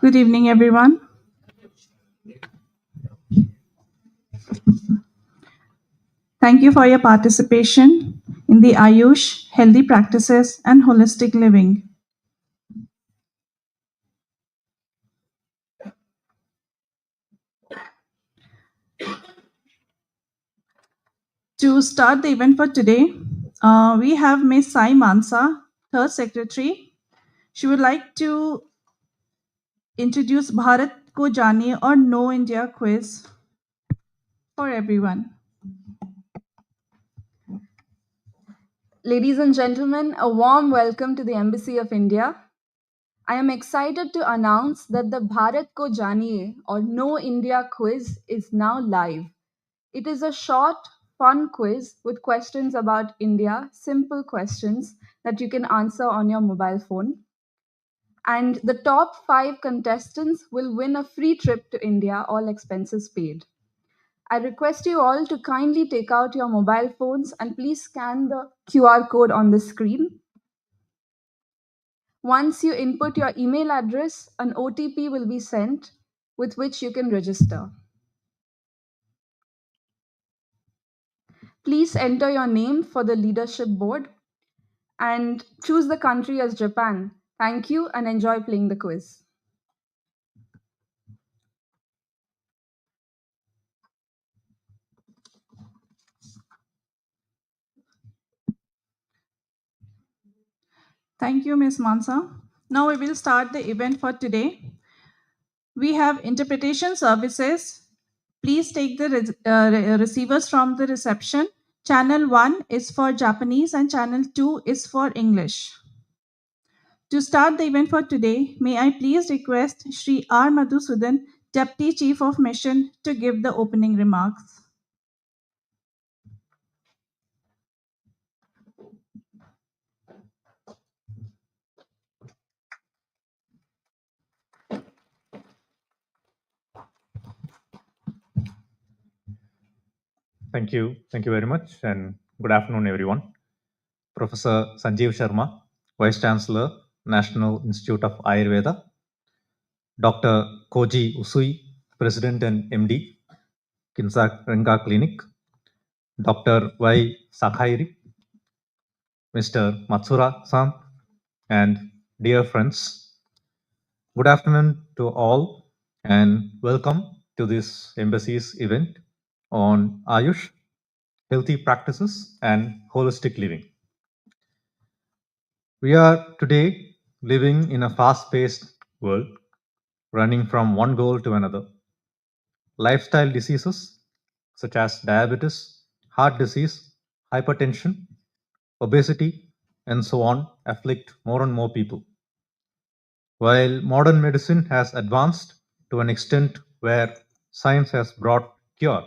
Good evening, everyone. Thank you for your participation in the AYUSH Healthy Practices and Holistic Living. To start the event for today, we have Ms. Sai Mansa, Third Secretary. She would like to introduce Bharat Ko Janiye or Know India quiz for everyone. Ladies and gentlemen, a warm welcome to the Embassy of India. I am excited to announce that the Bharat Ko Janiye or Know India quiz is now live. It is a short, fun quiz with questions about India, simple questions that you can answer on your mobile phone. And the top 5 contestants will win a free trip to India, all expenses paid. I request you all to kindly take out your mobile phones and please scan the QR code on the screen. Once you input your email address, an OTP will be sent with which you can register. Please enter your name for the leadership board and choose the country as Japan. Thank you and enjoy playing the quiz. Thank you, Ms. Mansa. Now we will start the event for today. We have interpretation services. Please take the receivers from the reception. Channel 1 is for Japanese and channel 2 is for English. To start the event for today, may I please request Shri R. Madhusudan, Deputy Chief of Mission, to give the opening remarks. Thank you very much, and good afternoon, everyone. Professor Sanjeev Sharma, Vice Chancellor, National Institute of Ayurveda, Dr. Koji Usui, President and MD, Kinsa Renga Clinic, Dr. Y. Sakhairi, Mr. Matsura-san, and dear friends, good afternoon to all, and welcome to this Embassy's event on AYUSH, Healthy Practices and Holistic Living. We are today living in a fast-paced world, running from one goal to another. Lifestyle diseases such as diabetes, heart disease, hypertension, obesity, and so on afflict more and more people. While modern medicine has advanced to an extent where science has brought cure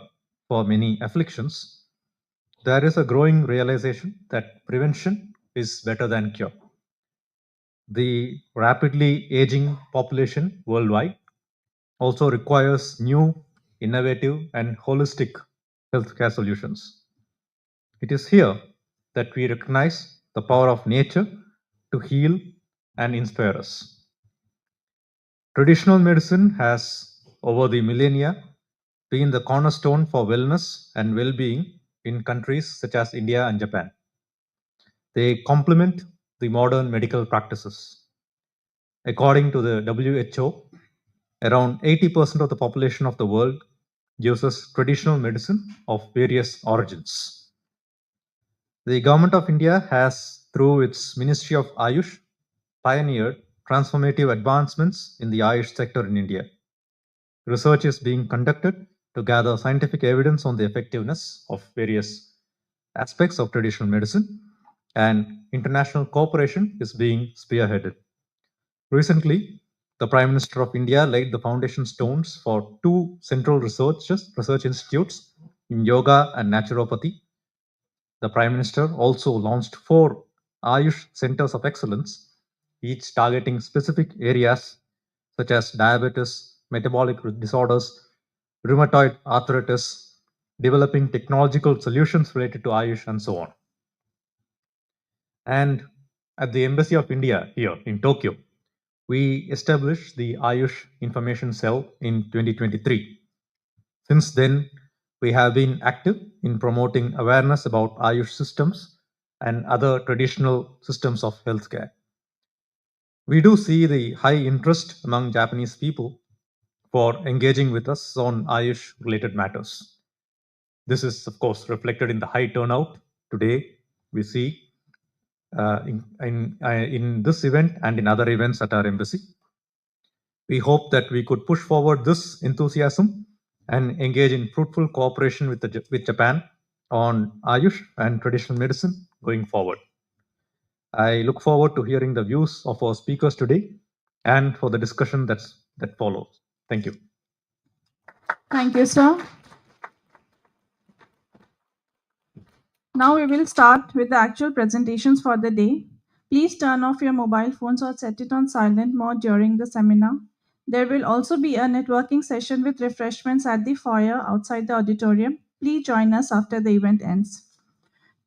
for many afflictions, there is a growing realization that prevention is better than cure. The rapidly aging population worldwide also requires new, innovative, and holistic healthcare solutions. It is here that we recognize the power of nature to heal and inspire us. Traditional medicine has, over the millennia, been the cornerstone for wellness and well-being in countries such as India and Japan. They complement the modern medical practices. According to the WHO, around 80% of the population of the world uses traditional medicine of various origins. The government of India has, through its Ministry of AYUSH, pioneered transformative advancements in the AYUSH sector in India. Research is being conducted to gather scientific evidence on the effectiveness of various aspects of traditional medicine, and international cooperation is being spearheaded. Recently, the Prime Minister of India laid the foundation stones for two central research institutes in yoga and naturopathy. The Prime Minister also launched four Ayush centers of excellence, each targeting specific areas such as diabetes, metabolic disorders, rheumatoid arthritis, developing technological solutions related to Ayush, and so on. And at the Embassy of India here in Tokyo, we established the Ayush Information Cell in 2023. Since then, we have been active in promoting awareness about Ayush systems and other traditional systems of healthcare. We do see the high interest among Japanese people for engaging with us on Ayush related matters. This is, of course, reflected in the high turnout today we see in this event and in other events at our embassy. We hope that we could push forward this enthusiasm and engage in fruitful cooperation with Japan on Ayush and traditional medicine going forward. I look forward to hearing the views of our speakers today and for the discussion that follows. Thank you. Thank you, sir. Now we will start with the actual presentations for the day. Please turn off your mobile phones or set it on silent mode during the seminar. There will also be a networking session with refreshments at the foyer outside the auditorium. Please join us after the event ends.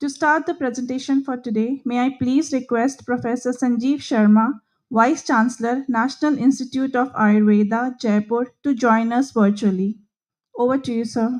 To start the presentation for today, may I please request Professor Sanjeev Sharma, Vice Chancellor, National Institute of Ayurveda, Jaipur, to join us virtually. Over to you, sir.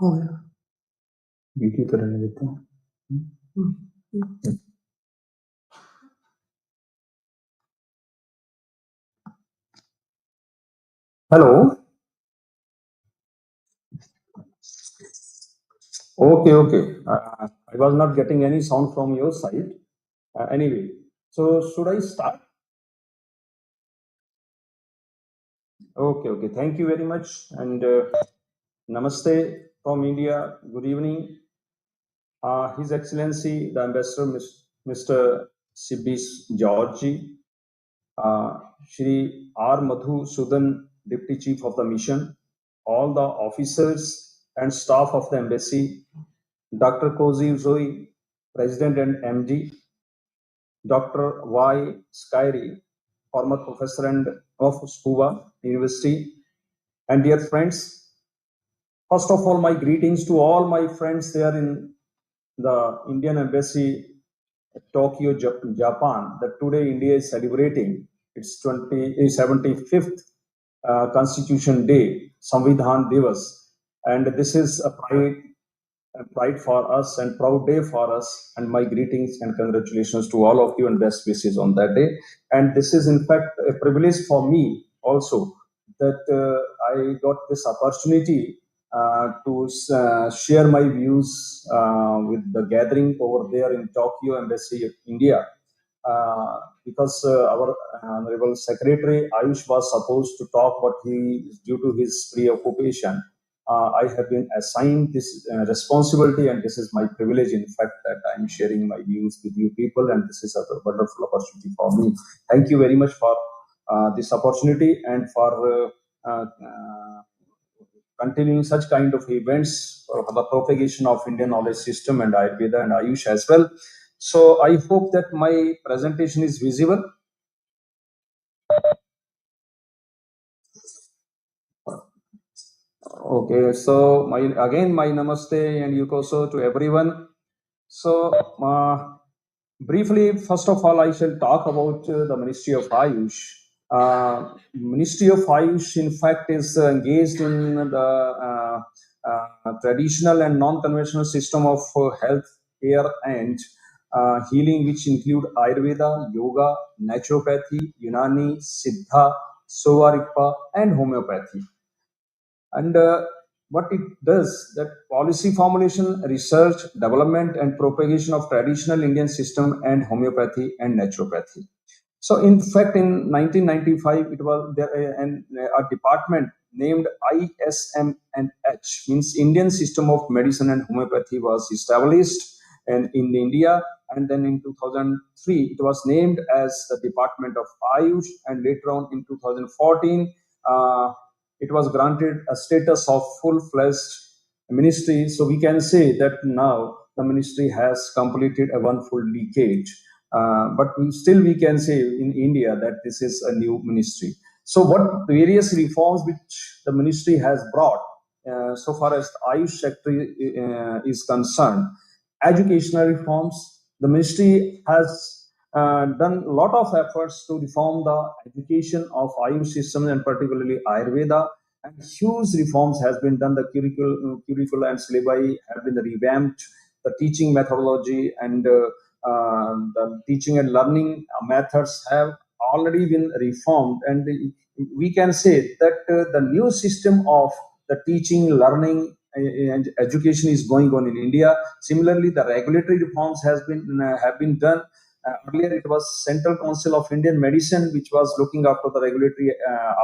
Oh yeah, video तो रहने देते हैं. Hello. Okay. I was not getting any sound from your side. Anyway, so should I start? Okay. Thank you very much. And namaste from India. Good evening. His Excellency, the Ambassador, Mr. Sibis Georgi, Shri R. Madhu Sudan, Deputy Chief of the Mission, all the officers and staff of the embassy, Dr. Kozi Zoe, President and MD, Dr. Y. Skyri, former professor of SCUBA University, and dear friends, first of all, my greetings to all my friends there in the Indian Embassy, Tokyo, Japan, that today India is celebrating its 75th Constitution Day, Samvidhan Divas. And this is a pride for us and proud day for us, and my greetings and congratulations to all of you and best wishes on that day. And this is in fact a privilege for me also that I got this opportunity to share my views with the gathering over there in Tokyo Embassy of India. Because our Honorable Secretary Ayush was supposed to talk, but he, due to his preoccupation, I have been assigned this responsibility, and this is my privilege, in fact, that I'm sharing my views with you people, and this is a wonderful opportunity for me. Thank you very much for this opportunity and for continuing such kind of events for the propagation of Indian knowledge system and Ayurveda and Ayush as well. So I hope that my presentation is visible. Okay, so my namaste and yukoso to everyone. So briefly, first of all, I shall talk about the Ministry of Ayush. Ministry of Ayush, in fact, is engaged in the traditional and non-conventional system of health care and healing, which include Ayurveda, Yoga, Naturopathy, Unani, Siddha, Sovarikpa, and Homeopathy. And what it does, that policy formulation, research, development, and propagation of traditional Indian system and homeopathy and naturopathy. So, in fact, in 1995, it was there a department named ISM&H, means Indian System of Medicine and Homeopathy, was established in India. And then in 2003, it was named as the Department of Ayush. And later on in 2014, it was granted a status of full-fledged ministry. So we can say that now the ministry has completed a one full decade. But we can say in India that this is a new ministry. So what various reforms which the ministry has brought so far as the Ayush sector is concerned, educational reforms, the ministry has done a lot of efforts to reform the education of Ayush system and particularly Ayurveda, and huge reforms has been done. The curricula and syllabi have been revamped. The teaching methodology and the teaching and learning methods have already been reformed, and we can say that the new system of the teaching, learning, and education is going on in India. Similarly, the regulatory reforms have been done. Earlier, it was Central Council of Indian Medicine, which was looking after the regulatory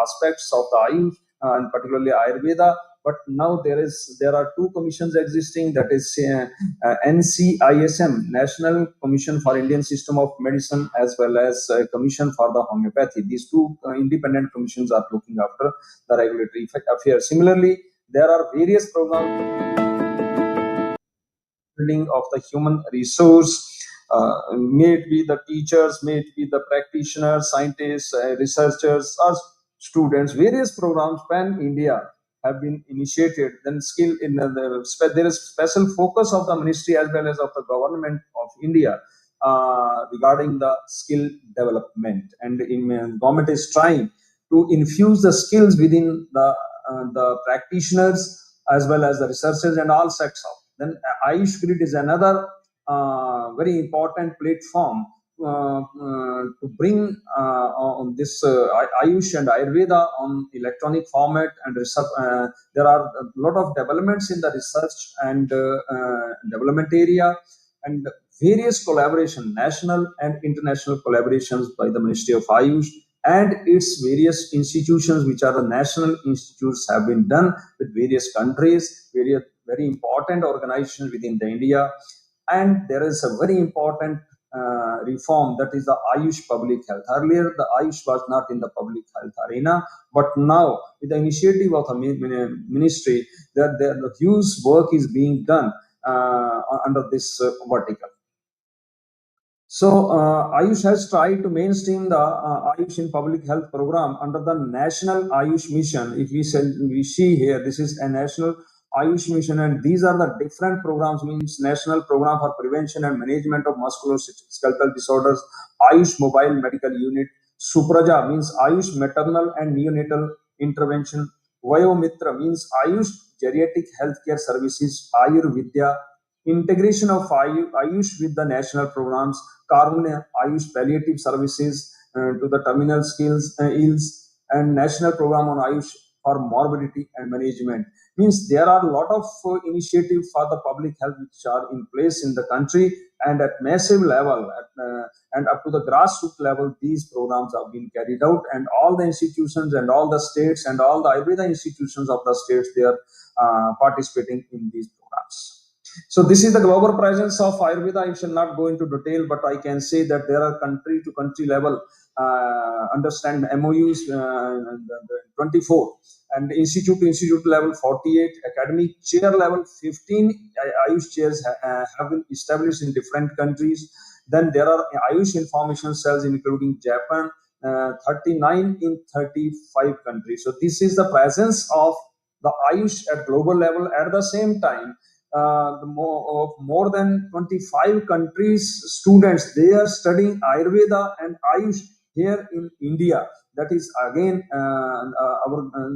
aspects of the Ayush and particularly Ayurveda. But now there are two commissions existing. That is NCISM, National Commission for Indian System of Medicine, as well as Commission for the Homeopathy. These two independent commissions are looking after the regulatory affairs. Similarly, there are various programs building of the human resource, may it be the teachers, may it be the practitioners, scientists, researchers, or students. Various programs pan India have been initiated. Then skill in there is special focus of the ministry as well as of the government of India regarding the skill development, and government is trying to infuse the skills within the practitioners as well as the researchers and all sects of. Then Ayush Grid is another very important platform to bring on this Ayush and Ayurveda on electronic format and research. There are a lot of developments in the research and development area, and various collaboration, national and international collaborations by the Ministry of Ayush and its various institutions, which are the national institutes, have been done with various countries, various very important organizations within the India. And there is a very important reform, that is the Ayush public health. Earlier, the Ayush was not in the public health arena, but now with the initiative of the ministry, the huge work is being done under this vertical. So Ayush has tried to mainstream the Ayush in public health program under the National Ayush Mission. If we see here, this is a National Ayush Mission, and these are the different programs. Means National Program for Prevention and Management of Musculoskeletal Disorders, Ayush Mobile Medical Unit, Supraja means Ayush Maternal and Neonatal Intervention, Vayomitra means Ayush Geriatric Healthcare Services, Ayurvidya, integration of Ayush with the national programs, Karunya Ayush Palliative Services to the terminal skills ills, and national program on AYUSH for morbidity and management. Means there are a lot of initiatives for the public health which are in place in the country, and at massive level and up to the grassroots level, these programs have been carried out, and all the institutions and all the states and all the Ayurveda institutions of the states, they are participating in these programs. So this is the global presence of Ayurveda. I shall not go into detail, but I can say that there are country to country level understand MOUs 24, and institute to institute level 48, academic chair level 15 Ayush chairs have been established in different countries. Then there are Ayush information cells including Japan, 39 in 35 countries. So this is the presence of the Ayush at global level. At the same time, more than 25 countries students, they are studying Ayurveda and Ayush here in India. That is again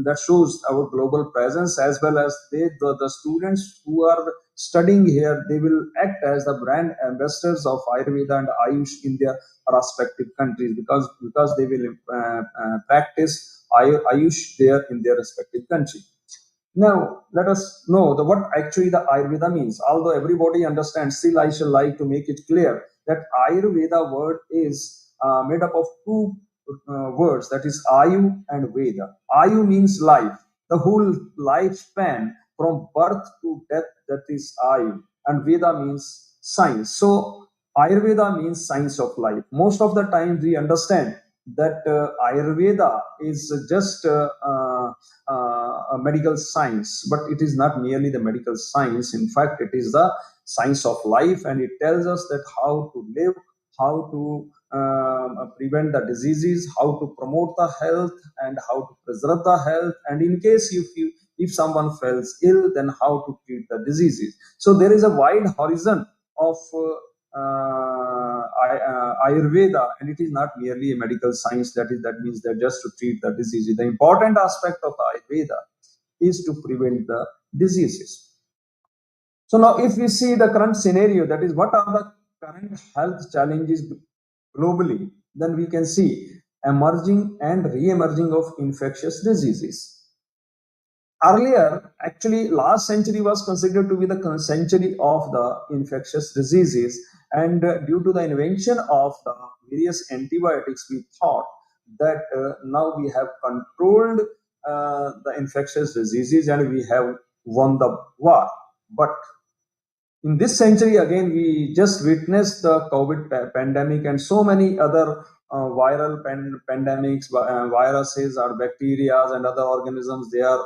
that shows our global presence, as well as the students who are studying here, they will act as the brand ambassadors of Ayurveda and Ayush in their respective countries, because they will practice Ayush there in their respective country. Now, let us know what actually the Ayurveda means. Although everybody understands, still I shall like to make it clear that Ayurveda word is made up of two words, that is Ayu and Veda. Ayu means life, the whole lifespan from birth to death, that is Ayu. And Veda means science. So, Ayurveda means science of life. Most of the time we understand that Ayurveda is just a medical science, but it is not merely the medical science. In fact, it is the science of life, and it tells us that how to live, how to prevent the diseases, how to promote the health, and how to preserve the health. And in case if someone falls ill, then how to treat the diseases. So there is a wide horizon of Ayurveda, and it is not merely a medical science. That means that just to treat the diseases. The important aspect of Ayurveda is to prevent the diseases. So now, if we see the current scenario, that is, what are the current health challenges globally, then we can see emerging and re-emerging of infectious diseases. Earlier, actually, last century was considered to be the century of the infectious diseases, and due to the invention of the various antibiotics, we thought that now we have controlled the infectious diseases and we have won the war. But in this century, again, we just witnessed the COVID pandemic and so many other viral pandemics, viruses or bacteria and other organisms. They are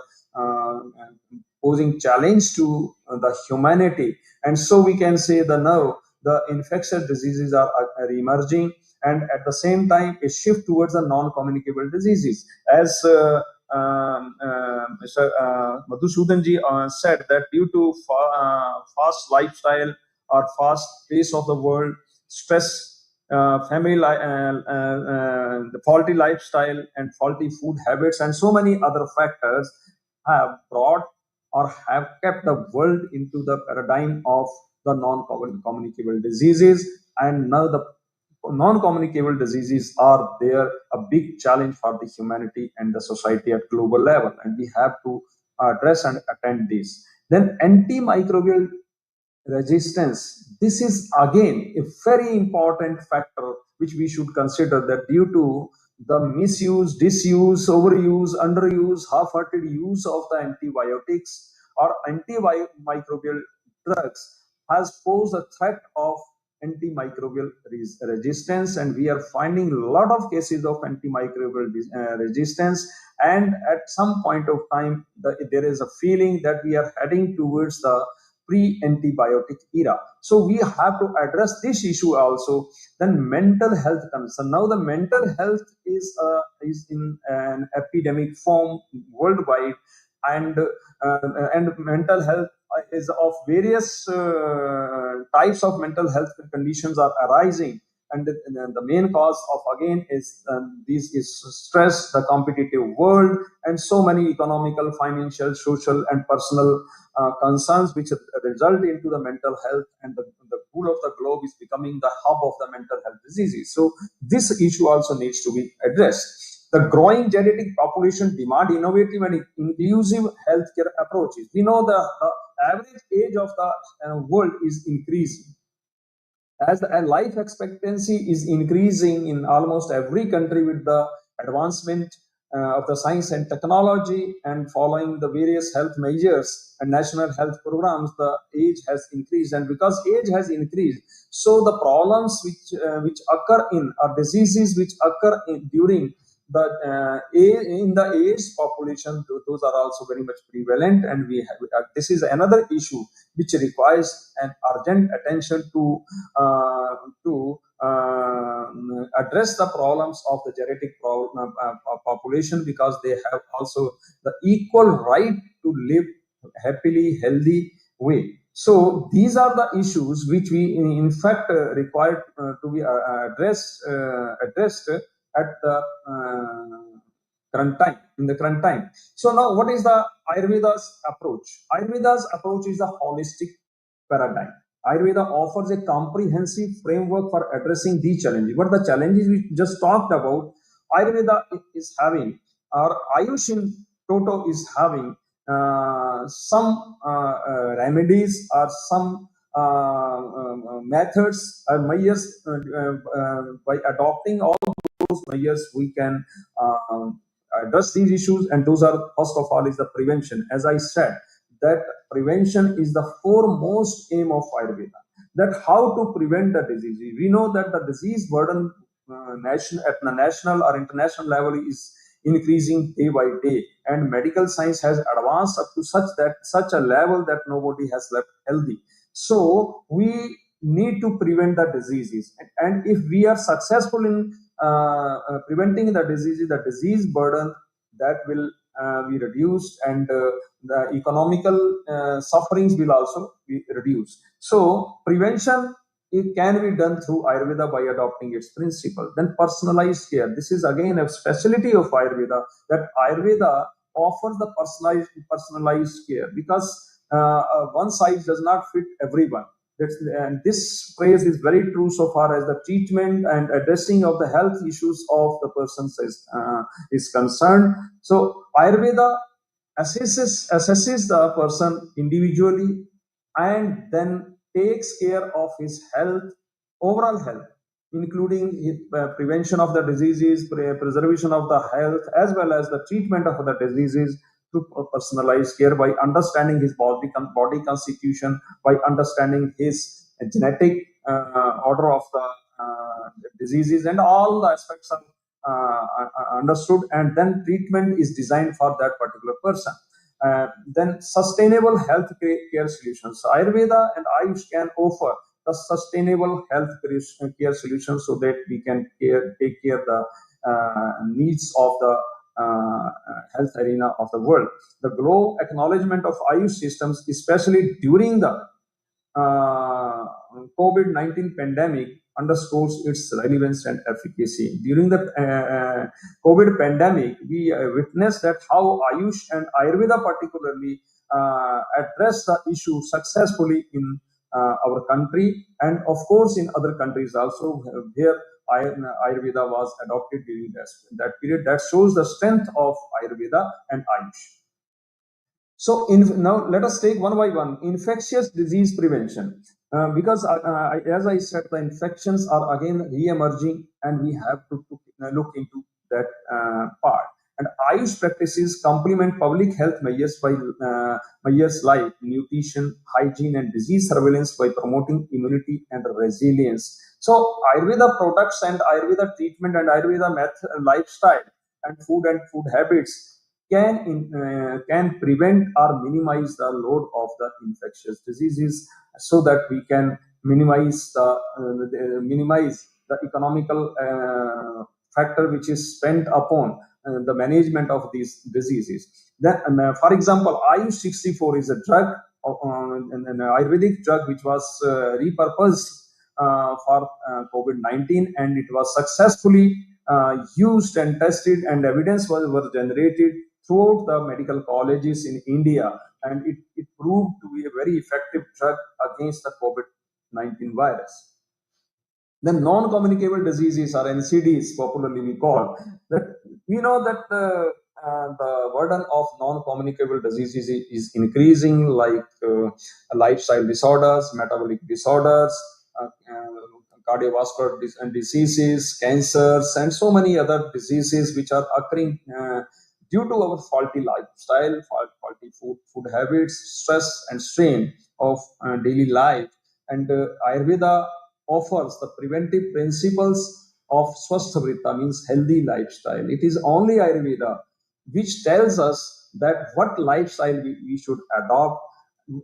posing challenge to the humanity. And so we can say that now the infectious diseases are emerging, and at the same time a shift towards the non-communicable diseases. As Mr. Madhusudanji said, that due to fast lifestyle or fast pace of the world, stress, the faulty lifestyle and faulty food habits and so many other factors have brought or have kept the world into the paradigm of the non-communicable diseases. And now the non-communicable diseases are there, a big challenge for the humanity and the society at global level, and we have to address and attend this. Then antimicrobial resistance, this is again a very important factor which we should consider, that due to the misuse, disuse, overuse, underuse, half-hearted use of the antibiotics or antimicrobial drugs has posed a threat of antimicrobial resistance, and we are finding a lot of cases of antimicrobial resistance. And at some point of time, there is a feeling that we are heading towards the pre-antibiotic era. So we have to address this issue also. Then mental health concern. Now the mental health is in an epidemic form worldwide, and mental health is of various types of mental health conditions are arising, and the main cause of again is this is stress, the competitive world, and so many economical, financial, social, and personal concerns which result into the mental health, and the whole of the globe is becoming the hub of the mental health diseases. So this issue also needs to be addressed. The growing genetic population demand innovative and inclusive healthcare approaches. We know the average age of the world is increasing. As the life expectancy is increasing in almost every country with the advancement of the science and technology, and following the various health measures and national health programs, the age has increased. And because age has increased, so the problems which occur in, or diseases which occur during the in the aged population, those are also very much prevalent. And we have, this is another issue which requires an urgent attention to address the problems of the genetic population, because they have also the equal right to live happily, healthy way. So these are the issues which we in fact required to be addressed at the current time, in the current time. So now, what is the Ayurveda's approach? Ayurveda's approach is a holistic paradigm. Ayurveda offers a comprehensive framework for addressing these challenges. What the challenges we just talked about, Ayurveda is having, or Ayush in Toto is having some remedies, or some methods or measures. By adopting all those measures, we can address these issues. And those are, first of all, is the prevention. As I said, that prevention is the foremost aim of Ayurveda. That how to prevent the disease. We know that the disease burden at the national or international level is increasing day by day, and medical science has advanced up to such a level that nobody has left healthy. So we need to prevent the diseases, and if we are successful in preventing the diseases, the disease burden that will be reduced, and the economical sufferings will also be reduced. So prevention, it can be done through Ayurveda by adopting its principle. Then personalized care. This is again a specialty of Ayurveda, that Ayurveda offers the personalized care, because one size does not fit everyone. And this phrase is very true so far as the treatment and addressing of the health issues of the person is concerned. So Ayurveda assesses the person individually, and then takes care of his health, overall health, including his, prevention of the diseases, preservation of the health, as well as the treatment of the diseases through personalized care, by understanding his body constitution, by understanding his genetic order of the diseases, and all the aspects are understood, and then treatment is designed for that particular person. Then sustainable health care solutions. So Ayurveda and Ayush can offer the sustainable health care solutions, so that we can take care of the needs of the health arena of the world. The global acknowledgement of Ayush systems, especially during the COVID-19 pandemic, underscores its relevance and efficacy. During the COVID pandemic, we witnessed that how Ayush and Ayurveda particularly addressed the issue successfully in our country, and of course in other countries also, where Ayurveda was adopted during that period. That shows the strength of Ayurveda and Ayush. So now let us take one by one. Infectious disease prevention. Because as I said, the infections are again re-emerging, and we have to look into that part. And Ayush practices complement public health measures by measures like nutrition, hygiene, and disease surveillance, by promoting immunity and resilience. So Ayurveda products and Ayurveda treatment and Ayurveda lifestyle and food habits can prevent or minimize the load of the infectious diseases, so that we can minimize the economical factor which is spent upon the management of these diseases. Then, for example, Ayush 64 is a drug, an Ayurvedic drug, which was repurposed for COVID-19, and it was successfully used and tested, and evidence was generated throughout the medical colleges in India, and it proved to be a very effective drug against the COVID-19 virus. Then non-communicable diseases, or NCDs popularly we call, that We know that the burden of non-communicable diseases is increasing, like lifestyle disorders, metabolic disorders, cardiovascular diseases, cancers, and so many other diseases which are occurring due to our faulty lifestyle, faulty food habits, stress and strain of daily life. And Ayurveda offers the preventive principles of Swasthavrita, means healthy lifestyle. It is only Ayurveda which tells us that what lifestyle we should adopt,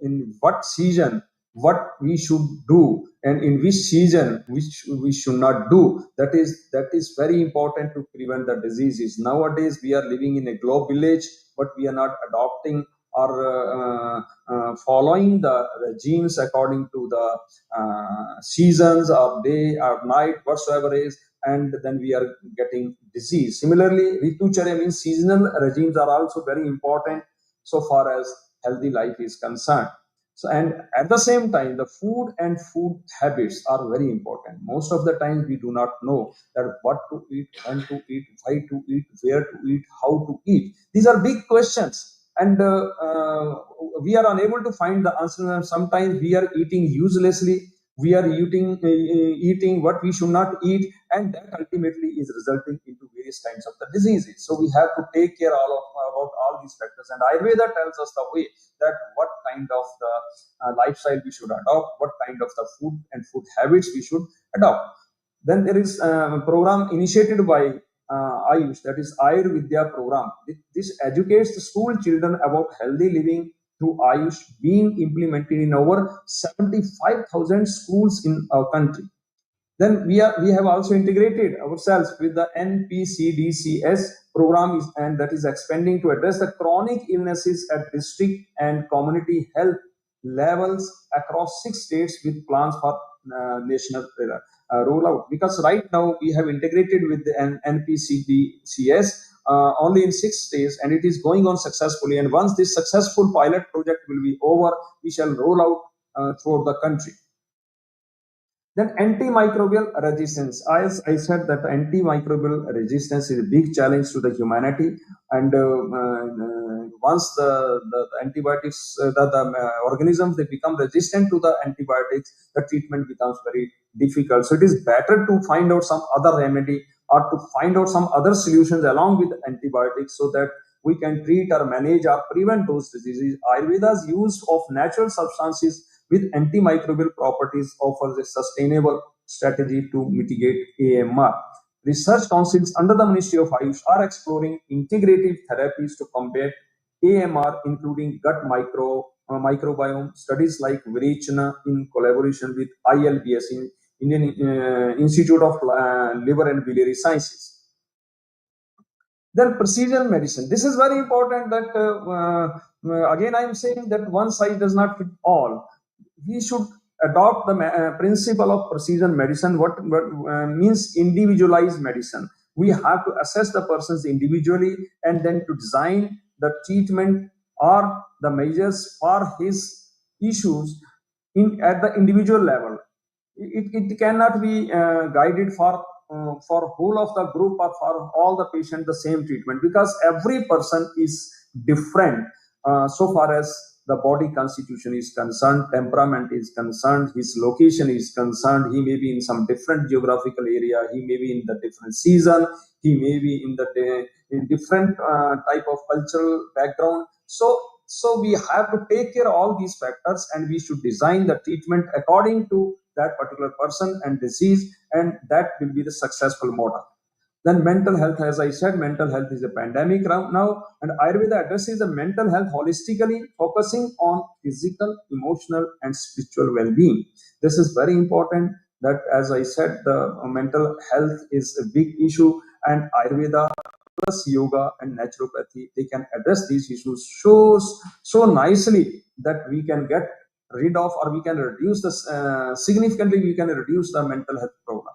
in what season, what we should do, and in which season which we should not do. That is very important to prevent the diseases. Nowadays we are living in a globe village, but we are not adopting or following the regimes according to the seasons or day or night whatsoever is, and then we are getting disease. Similarly, ritucharya means seasonal regimes are also very important so far as healthy life is concerned. So, and at the same time, the food and food habits are very important. Most of the times we do not know that what to eat, when to eat, why to eat, where to eat, how to eat. These are big questions, and we are unable to find the answer. And sometimes we are eating uselessly. We are eating what we should not eat, and that ultimately is resulting into various kinds of the diseases. So we have to take care about all these factors, and Ayurveda tells us the way that what kind of the lifestyle we should adopt, what kind of the food and food habits we should adopt. Then there is a program initiated by AYUSH, that is Ayurveda program. This educates the school children about healthy living through AYUSH, being implemented in over 75,000 schools in our country. Then we have also integrated ourselves with the NPCDCS program, and that is expanding to address the chronic illnesses at district and community health levels across 6 states, with plans for national rollout. Because right now we have integrated with the NPCDCS only in 6 states, and it is going on successfully. And once this successful pilot project will be over, we shall roll out throughout the country. Then antimicrobial resistance. As I said, that antimicrobial resistance is a big challenge to the humanity. And once the antibiotics, the organisms, they become resistant to the antibiotics, the treatment becomes very difficult. So it is better to find out some other remedy, or to find out some other solutions along with antibiotics, so that we can treat or manage or prevent those diseases. Ayurveda's use of natural substances with antimicrobial properties offers a sustainable strategy to mitigate AMR. Research councils under the Ministry of Ayush are exploring integrative therapies to combat AMR, including gut microbiome studies like Virechana in collaboration with ILBS, Indian Institute of Liver and Biliary Sciences. Then precision medicine. This is very important. That again, I am saying that one size does not fit all. We should adopt the principle of precision medicine. What means individualized medicine. We have to assess the persons individually, and then to design the treatment or the measures for his issues at the individual level. It cannot be guided for whole of the group or for all the patient the same treatment, because every person is different so far as the body constitution is concerned, temperament is concerned, his location is concerned. He may be in some different geographical area, he may be in the different season, he may be in different type of cultural background. So we have to take care of all these factors, and we should design the treatment according to that particular person and disease, and that will be the successful model. Then mental health, as I said, mental health is a pandemic now, and Ayurveda addresses the mental health holistically, focusing on physical, emotional, and spiritual well-being. This is very important. That, as I said, the mental health is a big issue, and Ayurveda plus yoga and naturopathy, they can address these issues so nicely that we can get rid of, or we can reduce this significantly. We can reduce the mental health problem.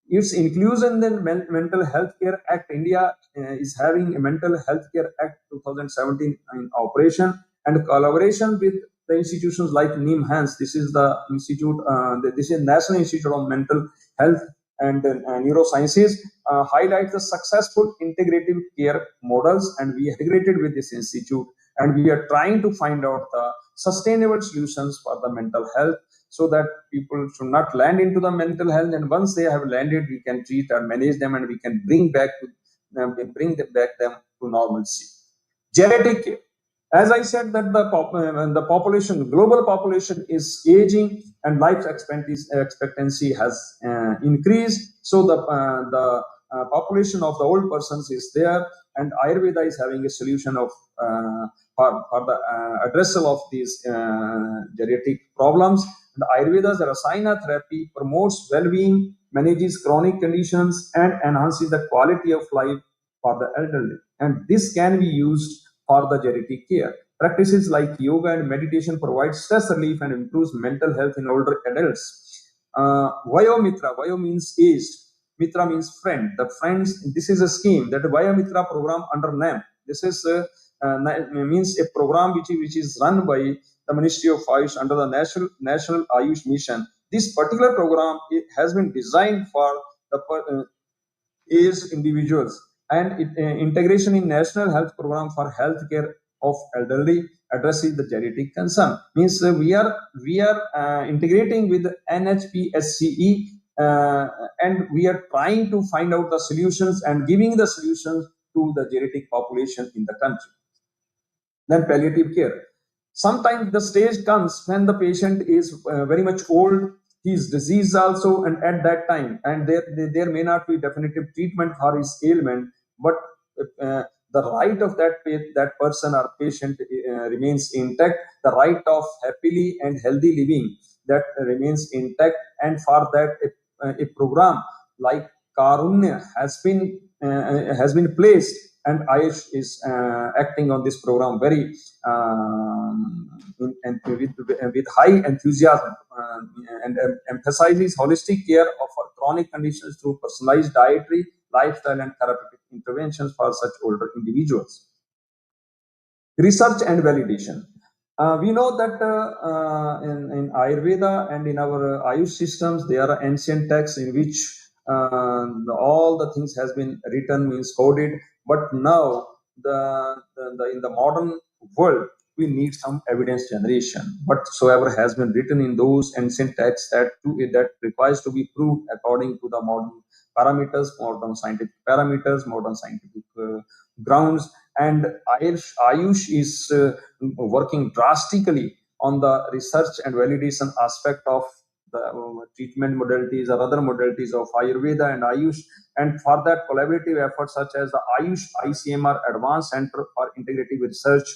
Its inclusion in the Mental Health Care Act. India is having a Mental Health Care Act 2017 in operation, and collaboration with the institutions like NIMHANS. This is the institute. This is National Institute of Mental Health neurosciences highlight the successful integrative care models, and we integrated with this institute, and we are trying to find out the sustainable solutions for the mental health, so that people should not land into the mental health, and once they have landed, we can treat and manage them, and we can bring them to normalcy. Genetic care. As I said, that the population, global population, is aging, and life expectancy has increased. So the population of the old persons is there, and Ayurveda is having a solution of for the addressal of these genetic problems. And Ayurveda's Rasayana therapy promotes well-being, manages chronic conditions, and enhances the quality of life for the elderly. And this can be used for the genetic care. Practices like yoga and meditation provide stress relief and improves mental health in older adults. Vayomitra, Vayo means aged, Mitra means friend. The friends, this is a scheme, that Vayomitra program under NAM. This is means a program which is run by the Ministry of Ayush under the National Ayush Mission. This particular program has been designed for the aged individuals, and integration in national health program for healthcare of elderly addresses the genetic concern. Means we are integrating with NHPSCE, and we are trying to find out the solutions and giving the solutions to the genetic population in the country. Then palliative care. Sometimes the stage comes when the patient is very much old, he is diseased also, and at that time, and there may not be definitive treatment for his ailment, but the right of that person or patient remains intact. The right of happily and healthy living, that remains intact, and for that a program like Karunya has been placed, and Ayush is acting on this program very with high enthusiasm, and emphasizes holistic care of chronic conditions through personalized dietary, lifestyle, and therapeutic interventions for such older individuals. Research and validation. We know that in Ayurveda and in our Ayush systems, there are ancient texts in which all the things has been written, means coded. But now, in the modern world, we need some evidence generation. Whatsoever has been written in those ancient texts, that requires to be proved according to the modern parameters, modern scientific parameters, modern scientific grounds. And Ayush is working drastically on the research and validation aspect of the treatment modalities or other modalities of Ayurveda and Ayush. And for that, collaborative efforts such as the Ayush ICMR Advanced Center for Integrative Research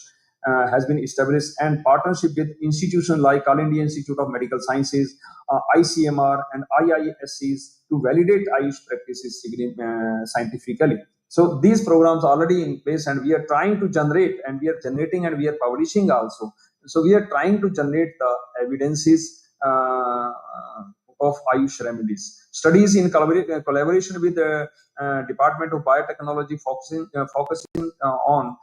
has been established, and partnership with institutions like All India Institute of Medical Sciences, ICMR, and IISCs to validate Ayush practices scientifically. So these programs are already in place, and we are trying to generate, and we are generating, and we are publishing also. So we are trying to generate the evidences of Ayush remedies. Studies in collaboration with the Department of Biotechnology focusing on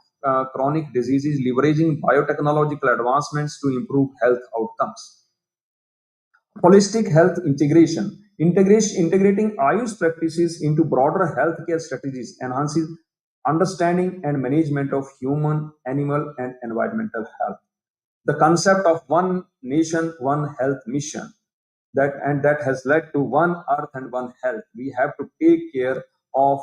chronic diseases, leveraging biotechnological advancements to improve health outcomes. Holistic health integration. Integrating Ayush practices into broader healthcare strategies enhances understanding and management of human, animal, and environmental health. The concept of one nation, one health mission, that has led to one earth and one health. We have to take care of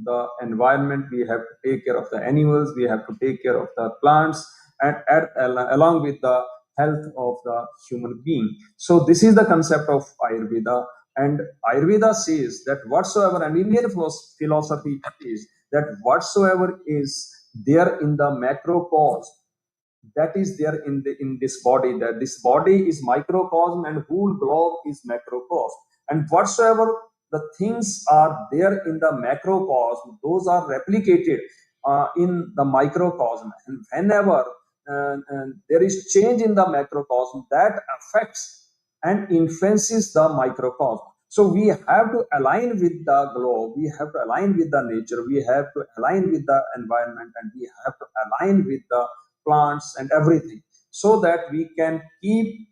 the environment, we have to take care of the animals, we have to take care of the plants, and along with the health of the human being. So this is the concept of Ayurveda, and Ayurveda says that whatsoever, and Indian philosophy is that whatsoever is there in the macrocosm, that is there in this body, that this body is microcosm and whole globe is macrocosm, and whatsoever the things are there in the macrocosm, those are replicated in the microcosm, and whenever there is change in the macrocosm, that affects and influences the microcosm. So we have to align with the globe, we have to align with the nature, we have to align with the environment, and we have to align with the plants and everything, so that we can keep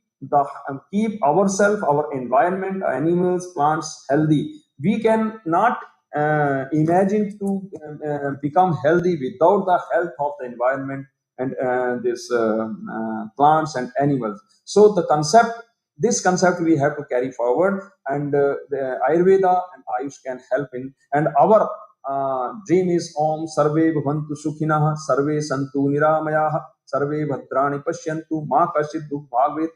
ourselves, our environment, animals, plants healthy. We cannot imagine to become healthy without the health of the environment and this plants and animals. So this concept we have to carry forward, and the Ayurveda and Ayush can help in. And our dream is Om Sarve Bhavantu Sukhinah Sarve Santu Niramayah Sarve Bhadrani Pashyantu Ma Kashid Dukh Bhagvet.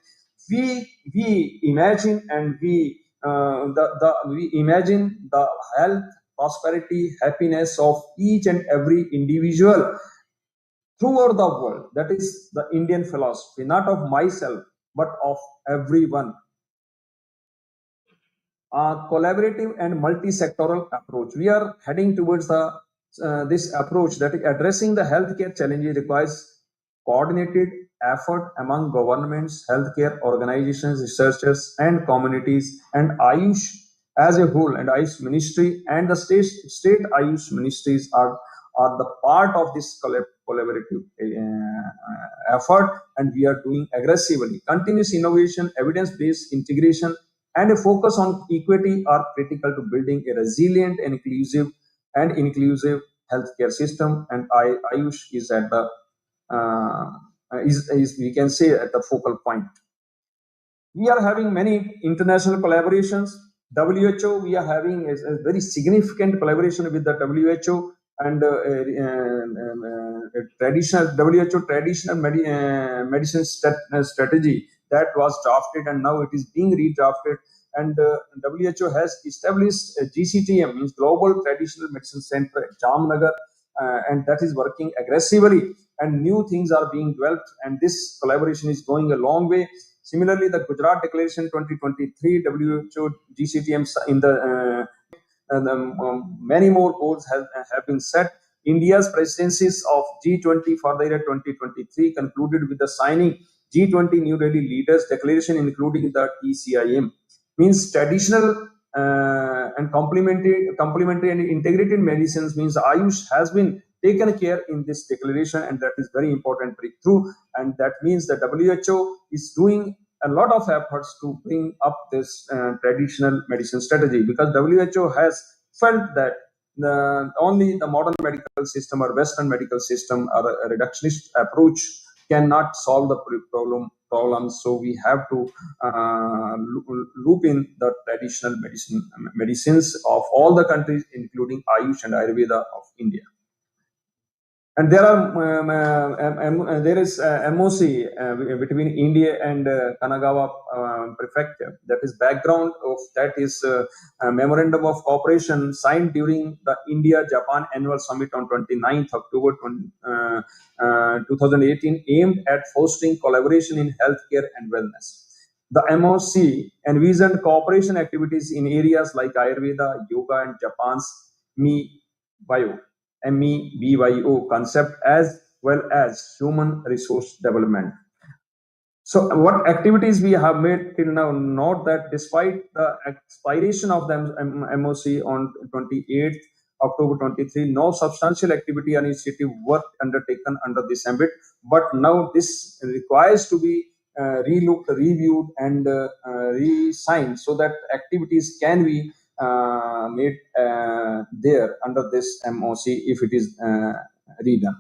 We imagine and we imagine the health, prosperity, happiness of each and every individual throughout the world. That is the Indian philosophy, not of myself, but of everyone. Collaborative and multi-sectoral approach. We are heading towards this approach that addressing the healthcare challenges requires coordinated effort among governments, healthcare organizations, researchers, and communities. And AYUSH as a whole, and AYUSH ministry and the state AYUSH ministries are the part of this collaborative effort, and we are doing aggressively. Continuous innovation, evidence-based integration, and a focus on equity are critical to building a resilient and inclusive healthcare system. And Ayush is at the is we can say at the focal point. We are having many international collaborations. WHO, we are having a very significant collaboration with the WHO, and traditional WHO traditional medicine strategy that was drafted, and now it is being redrafted. And WHO has established a GCTM, means Global Traditional Medicine Center at Jamnagar, and that is working aggressively, and new things are being developed, and this collaboration is going a long way. Similarly, the Gujarat Declaration 2023 WHO GCTM in the many more goals have been set. India's presidencies of G20 for the year 2023 concluded with the signing G20 New Delhi Leaders Declaration, including the TCIM. Means traditional and complementary and integrated medicines, means Ayush has been taken care in this declaration, and that is very important breakthrough. And that means the WHO is doing a lot of efforts to bring up this traditional medicine strategy, because WHO has felt that only the modern medical system or Western medical system or a reductionist approach cannot solve the problems. So we have to loop in the traditional medicines of all the countries, including Ayush and Ayurveda of India. And there is MOC between India and Kanagawa prefecture. That is background of that is a memorandum of cooperation signed during the India-Japan annual summit on 29th October 2018, aimed at fostering collaboration in healthcare and wellness. The MOC envisioned cooperation activities in areas like Ayurveda, yoga, and Japan's Bio MEBYO concept, as well as human resource development. So what activities we have made till now? Note that despite the expiration of the MOC on 28th October 23, no substantial activity or initiative work undertaken under this ambit. But now this requires to be relooked, reviewed, and re-signed, so that activities can be made there under this MOC if it is redone.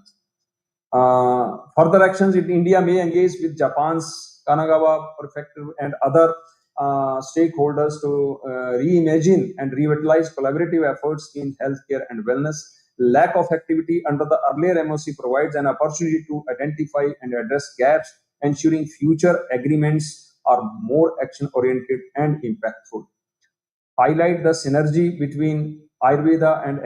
Further actions in India may engage with Japan's Kanagawa prefecture and other stakeholders to reimagine and revitalize collaborative efforts in healthcare and wellness. Lack of activity under the earlier MOC provides an opportunity to identify and address gaps, ensuring future agreements are more action-oriented and impactful. Highlight the synergy between Ayurveda and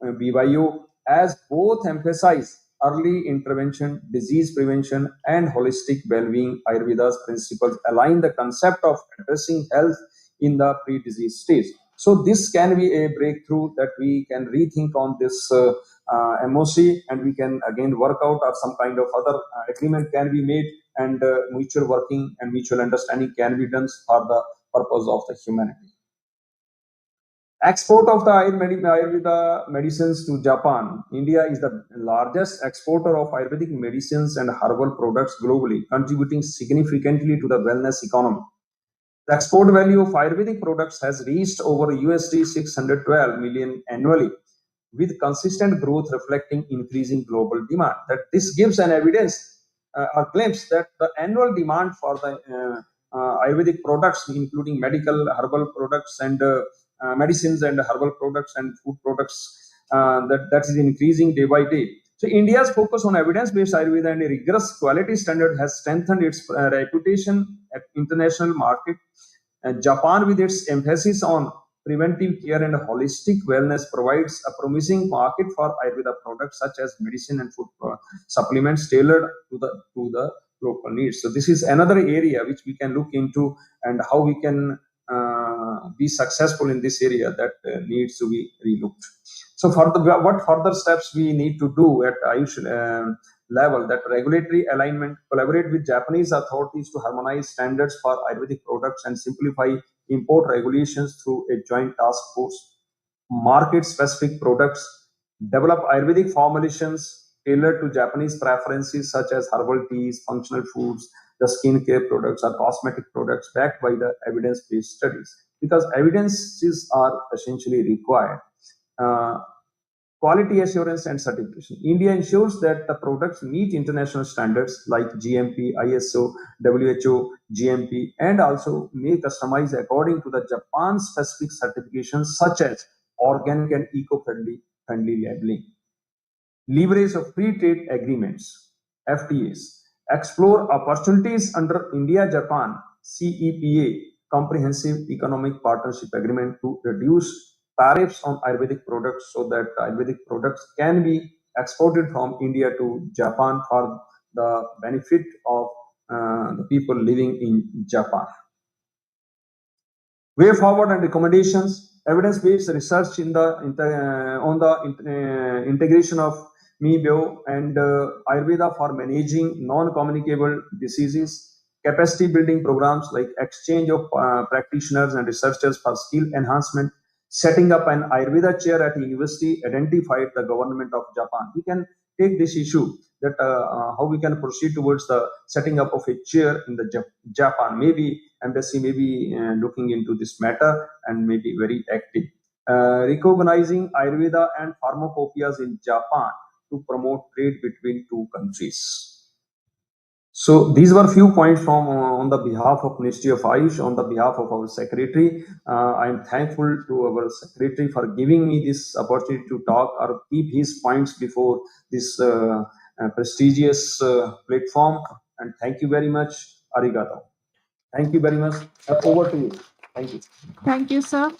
MEBYO, as both emphasize early intervention, disease prevention, and holistic well-being. Ayurveda's principles align the concept of addressing health in the pre-disease stage. So this can be a breakthrough that we can rethink on this MOC, and we can again work out, or some kind of other agreement can be made, and mutual working and mutual understanding can be done for the purpose of the humanity. Export of the Ayurveda medicines to Japan. India is the largest exporter of Ayurvedic medicines and herbal products globally, contributing significantly to the wellness economy. The export value of Ayurvedic products has reached over USD 612 million annually, with consistent growth reflecting increasing global demand. That this gives an evidence or glimpse that the annual demand for the Ayurvedic products, including medical, herbal products, and medicines and herbal products and food products, that is increasing day by day. So India's focus on evidence-based Ayurveda and a rigorous quality standard has strengthened its reputation at international market. Japan, with its emphasis on preventive care and holistic wellness, provides a promising market for Ayurveda products such as medicine and food supplements tailored to the local needs. So this is another area which we can look into, and how we can be successful in this area that needs to be relooked. So what further steps we need to do at AYUSH level? That regulatory alignment, collaborate with Japanese authorities to harmonize standards for Ayurvedic products and simplify import regulations through a joint task force. Market specific products, develop Ayurvedic formulations tailored to Japanese preferences such as herbal teas, functional foods, the skincare products or cosmetic products backed by the evidence-based studies, because evidences are essentially required. Uh, Quality assurance and certification. India ensures that the products meet international standards like GMP, ISO, WHO, GMP, and also may customize according to the Japan-specific certifications such as organic and eco-friendly labeling. Leverage of free trade agreements, FTAs. Explore opportunities under India-Japan CEPA, Comprehensive Economic Partnership Agreement, to reduce tariffs on Ayurvedic products so that Ayurvedic products can be exported from India to Japan for the benefit of the people living in Japan. Way forward and recommendations: evidence-based research on the integration of MeBio and Ayurveda for managing non-communicable diseases, capacity building programs like exchange of practitioners and researchers for skill enhancement, setting up an Ayurveda chair at university identified the government of Japan. We can take this issue that how we can proceed towards the setting up of a chair in the Japan. Maybe embassy may be looking into this matter and may be very active. Recognizing Ayurveda and pharmacopoeias in Japan to promote trade between two countries. So these were few points from on the behalf of Ministry of AYUSH, on the behalf of our secretary. I am thankful to our secretary for giving me this opportunity to talk or keep his points before this prestigious platform. And thank you very much. Arigato. Thank you very much. Over to you. Thank you. Thank you, sir.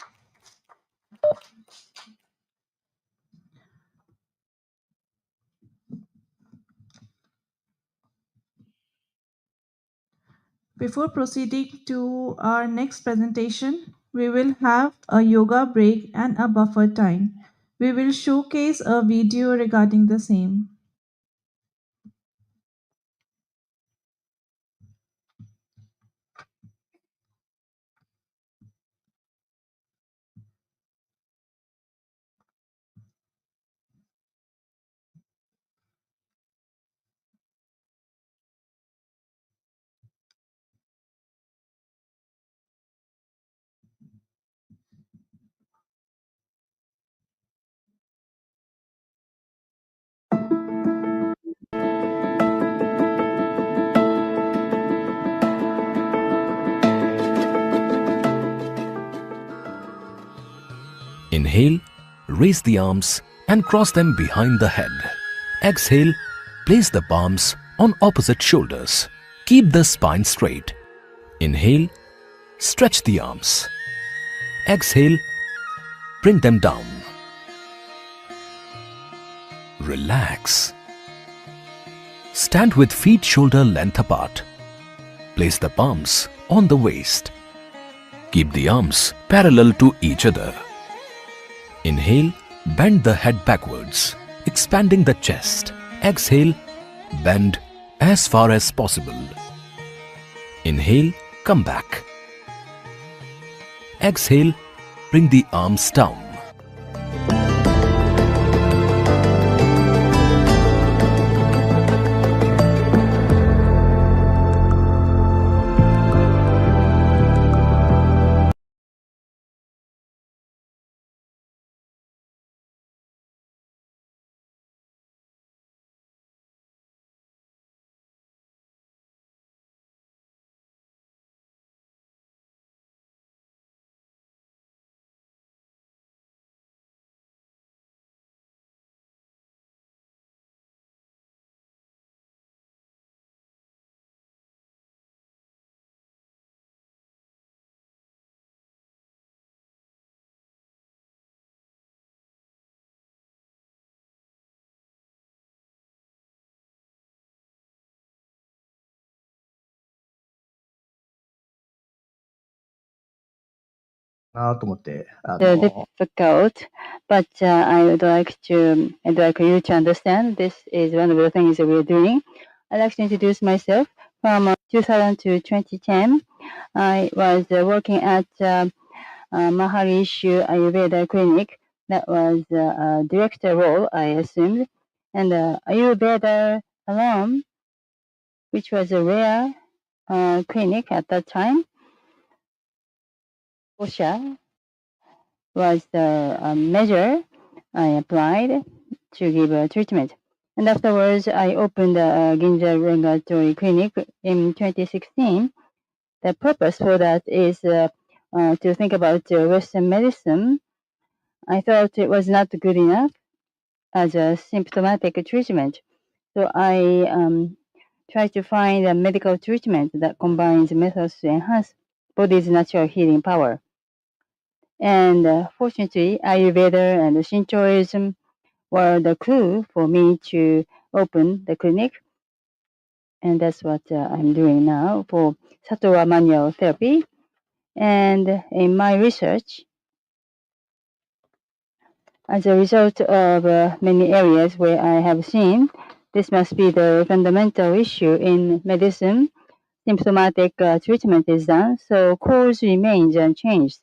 Before proceeding to our next presentation, we will have a yoga break and a buffer time. We will showcase a video regarding the same. Inhale, raise the arms and cross them behind the head. Exhale, place the palms on opposite shoulders. Keep the spine straight. Inhale, stretch the arms. Exhale, bring them down. Relax. Stand with feet shoulder length apart. Place the palms on the waist. Keep the arms parallel to each other. Inhale, bend the head backwards, expanding the chest. Exhale, bend as far as possible. Inhale, come back. Exhale, bring the arms down. difficult, but I'd like you to understand this is one of the things that we're doing. I'd like to introduce myself. From 2000 to 2010, I was working at Maharishi Ayurveda Clinic. That was a director role, I assumed. And Ayurveda alone, which was a rare clinic at that time, OSHA was the measure I applied to give a treatment. And afterwards, I opened a Ginza Regulatory Clinic in 2016. The purpose for that is to think about Western medicine. I thought it was not good enough as a symptomatic treatment. So I tried to find a medical treatment that combines methods to enhance body's natural healing power. And fortunately, Ayurveda and Shintoism were the clue for me to open the clinic. And that's what I'm doing now for Sattva manual therapy. And in my research, as a result of many areas where I have seen, this must be the fundamental issue in medicine. Symptomatic treatment is done, so cause remains unchanged.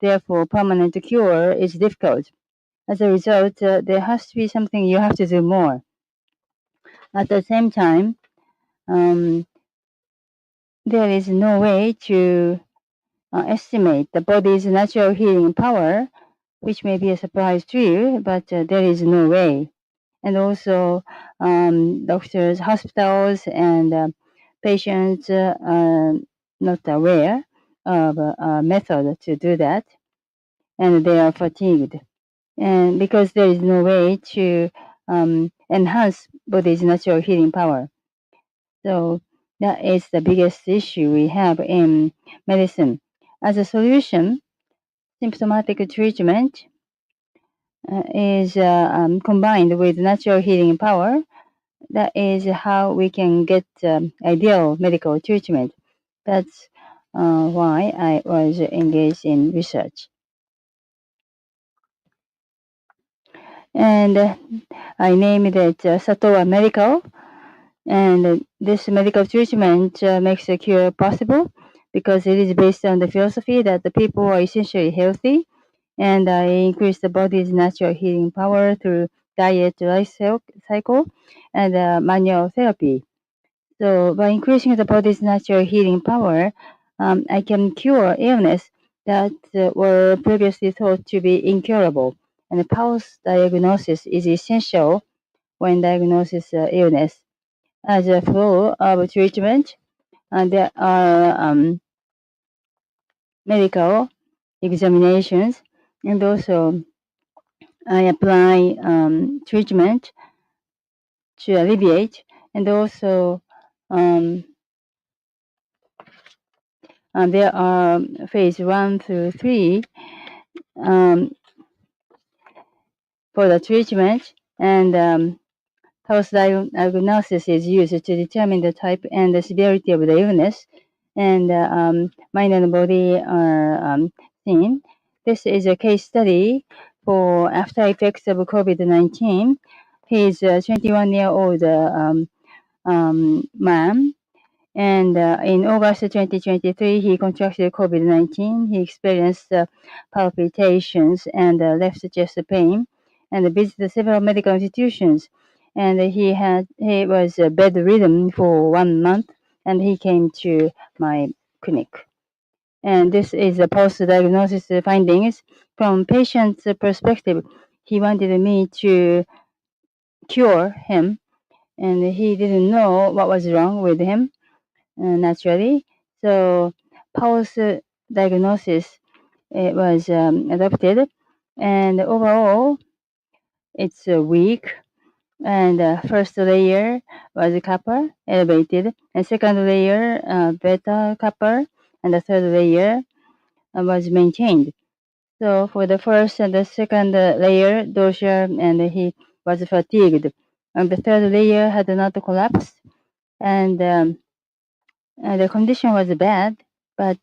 Therefore, permanent cure is difficult. As a result, there has to be something you have to do more. At the same time, there is no way to estimate the body's natural healing power, which may be a surprise to you, but there is no way. And also, doctors, hospitals, and patients are not aware of a method to do that, and they are fatigued. And because there is no way to enhance body's natural healing power. So that is the biggest issue we have in medicine. As a solution, symptomatic treatment is combined with natural healing power. That is how we can get ideal medical treatment. That's why I was engaged in research. And I named it Sattva Medical. And this medical treatment makes a cure possible because it is based on the philosophy that the people are essentially healthy, and I increase the body's natural healing power through diet, cycle, and manual therapy. So by increasing the body's natural healing power, I can cure illness that were previously thought to be incurable. And the pulse diagnosis is essential when diagnosis illness. As a flow of treatment, there are medical examinations, and also I apply treatment to alleviate, and also there are phase 1 through 3 for the treatment, and pulse diagnosis is used to determine the type and the severity of the illness, and mind and body are seen. This is a case study for after effects of COVID-19. He's a 21-year-old man, and in August 2023, he contracted COVID-19. He experienced palpitations and left chest pain, and visited several medical institutions. And he was bedridden for 1 month, and he came to my clinic. And this is the post-diagnosis findings. From patient's perspective, he wanted me to cure him, and he didn't know what was wrong with him naturally. So pulse diagnosis was adopted, and overall it's weak. And first layer was kappa elevated, and second layer beta kappa, and the third layer was maintained. So for the first and the second layer, dosha, and he was fatigued, and the third layer had not collapsed, and the condition was bad, but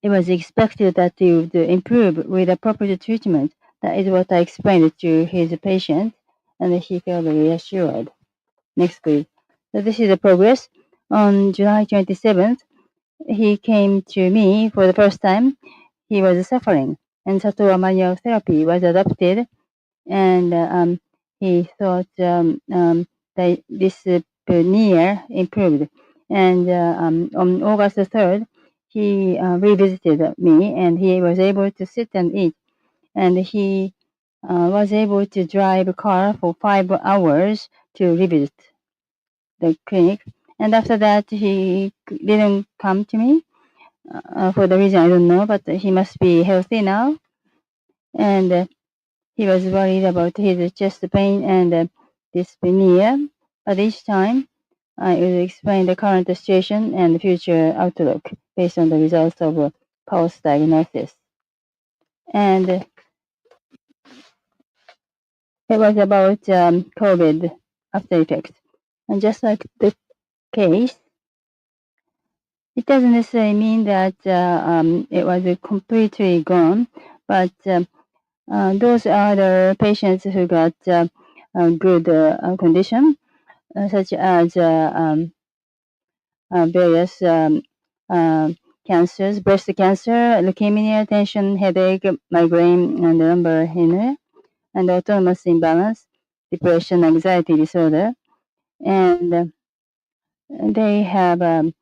it was expected that he would improve with appropriate treatment. That is what I explained to his patient, and he felt reassured. Next, please. So this is the progress. On July 27th, he came to me for the first time. He was suffering, and Sato manual therapy was adopted, and he thought that this dyspnea improved. And on August 3rd, he revisited me, and he was able to sit and eat, and he was able to drive a car for 5 hours to revisit the clinic. And after that, he didn't come to me for the reason I don't know, but he must be healthy now. And he was worried about his chest pain and dyspnea. But each time, I will explain the current situation and future outlook based on the results of pulse diagnosis. And it was about COVID after effects. And just like the case, it doesn't necessarily mean that it was completely gone, but those are the patients who got a good condition, such as various cancers, breast cancer, leukemia, tension, headache, migraine, and lumbar hernia, and autonomous imbalance, depression, anxiety disorder, and they have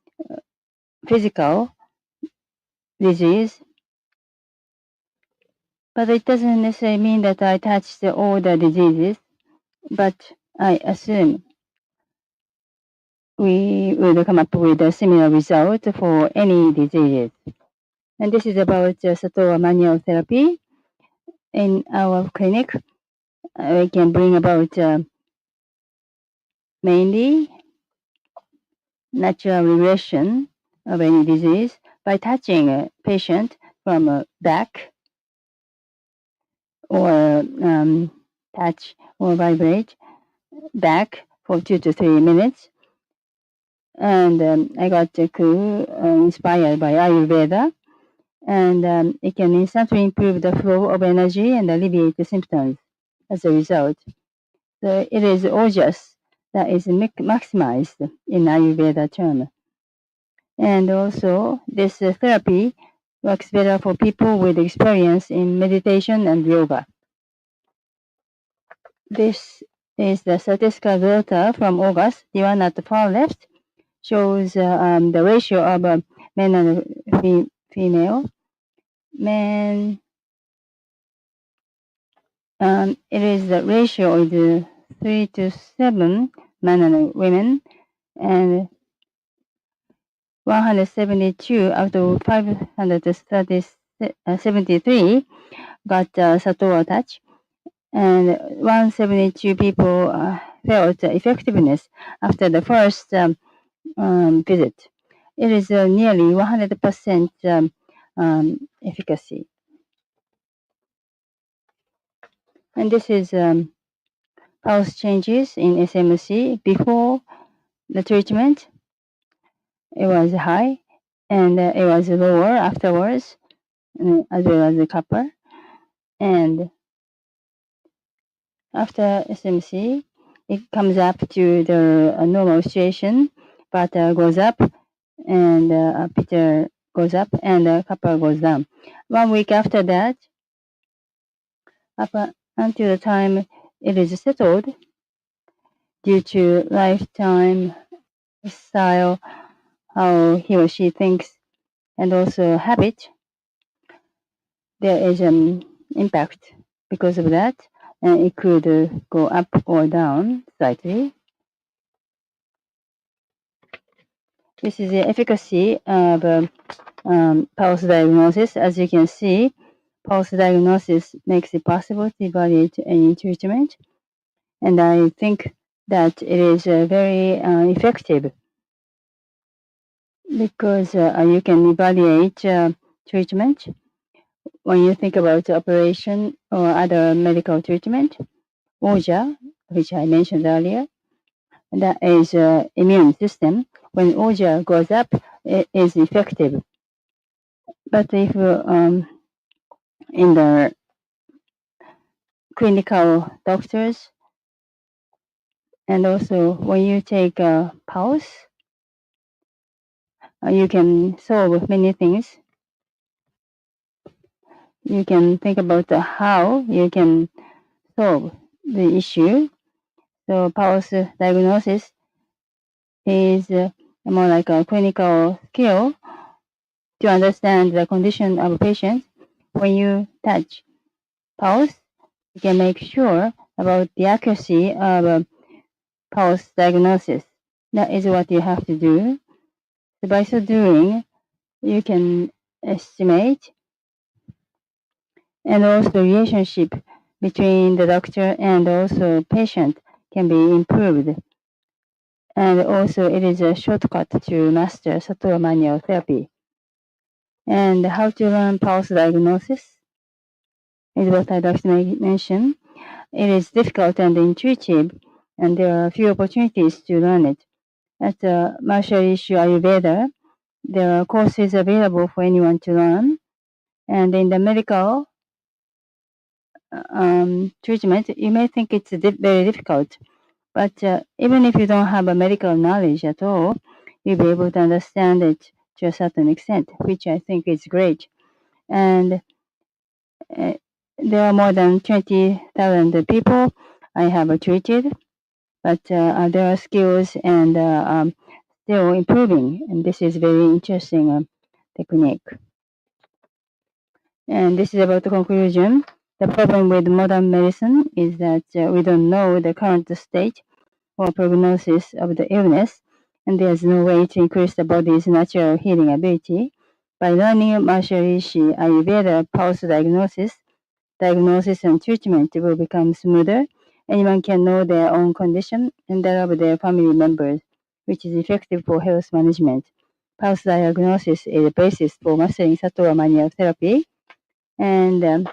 physical disease. But it doesn't necessarily mean that I touched all the diseases, but I assume we will come up with a similar result for any diseases. And this is about Sato manual therapy. In our clinic, we can bring about mainly natural regression of any disease by touching a patient from back or touch or vibrate back for 2 to 3 minutes. And I got a clue inspired by Ayurveda. And it can instantly improve the flow of energy and alleviate the symptoms as a result. So it is OJAS that is maximized in Ayurveda term. And also, this therapy works better for people with experience in meditation and yoga. This is the statistical data from August. The one at the far left shows the ratio of men and female. Men, it is the ratio is 3 to 7 men and women, and 172 out of 573 got Sato touch, and 172 people felt effectiveness after the first visit. It is nearly 100% efficacy. And this is pulse changes in SMC before the treatment. It was high, and it was lower afterwards, as well as the copper. And after SMC, it comes up to the normal situation, but goes up, and Peter goes up, and copper goes down. 1 week after that, up until the time it is settled, due to lifetime style, how he or she thinks, and also habit, there is an impact because of that, and it could go up or down slightly. This is the efficacy of pulse diagnosis. As you can see, pulse diagnosis makes it possible to evaluate any treatment, and I think that it is very effective because you can evaluate treatment when you think about operation or other medical treatment. OJA, which I mentioned earlier, that is immune system. When OJA goes up, it is effective. But if in the clinical doctors, and also when you take a pulse, you can solve many things. You can think about how you can solve the issue. So pulse diagnosis is more like a clinical skill to understand the condition of a patient. When you touch pulse, you can make sure about the accuracy of pulse diagnosis. That is what you have to do. So by so doing, you can estimate, and also relationship between the doctor and also patient can be improved. And also it is a shortcut to master Satora manual therapy. And how to learn pulse diagnosis is what I'd like to mention. It is difficult and intuitive, and there are few opportunities to learn it. At Martial Issue Ayurveda, there are courses available for anyone to learn. And in the medical treatment, you may think it's very difficult, but even if you don't have a medical knowledge at all, you'll be able to understand it to a certain extent, which I think is great. And there are more than 20,000 people I have treated, but there are skills and still improving, and this is very interesting technique. And this is about the conclusion. The problem with modern medicine is that we don't know the current state or prognosis of the illness, and there's no way to increase the body's natural healing ability. By learning martial Rishi Ayurveda pulse diagnosis and treatment will become smoother. Anyone can know their own condition and that of their family members, which is effective for health management. Pulse diagnosis is the basis for mastering Satora manual therapy. And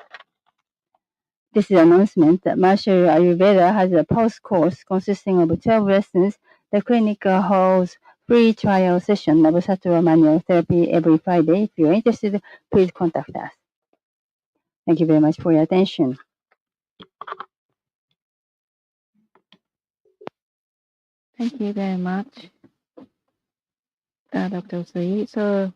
this is an announcement that Martial Ayurveda has a pulse course consisting of 12 lessons. The clinic holds free trial session of Satora manual therapy every Friday. If you're interested, please contact us. Thank you very much for your attention. Thank you very much, Dr. Sui. So,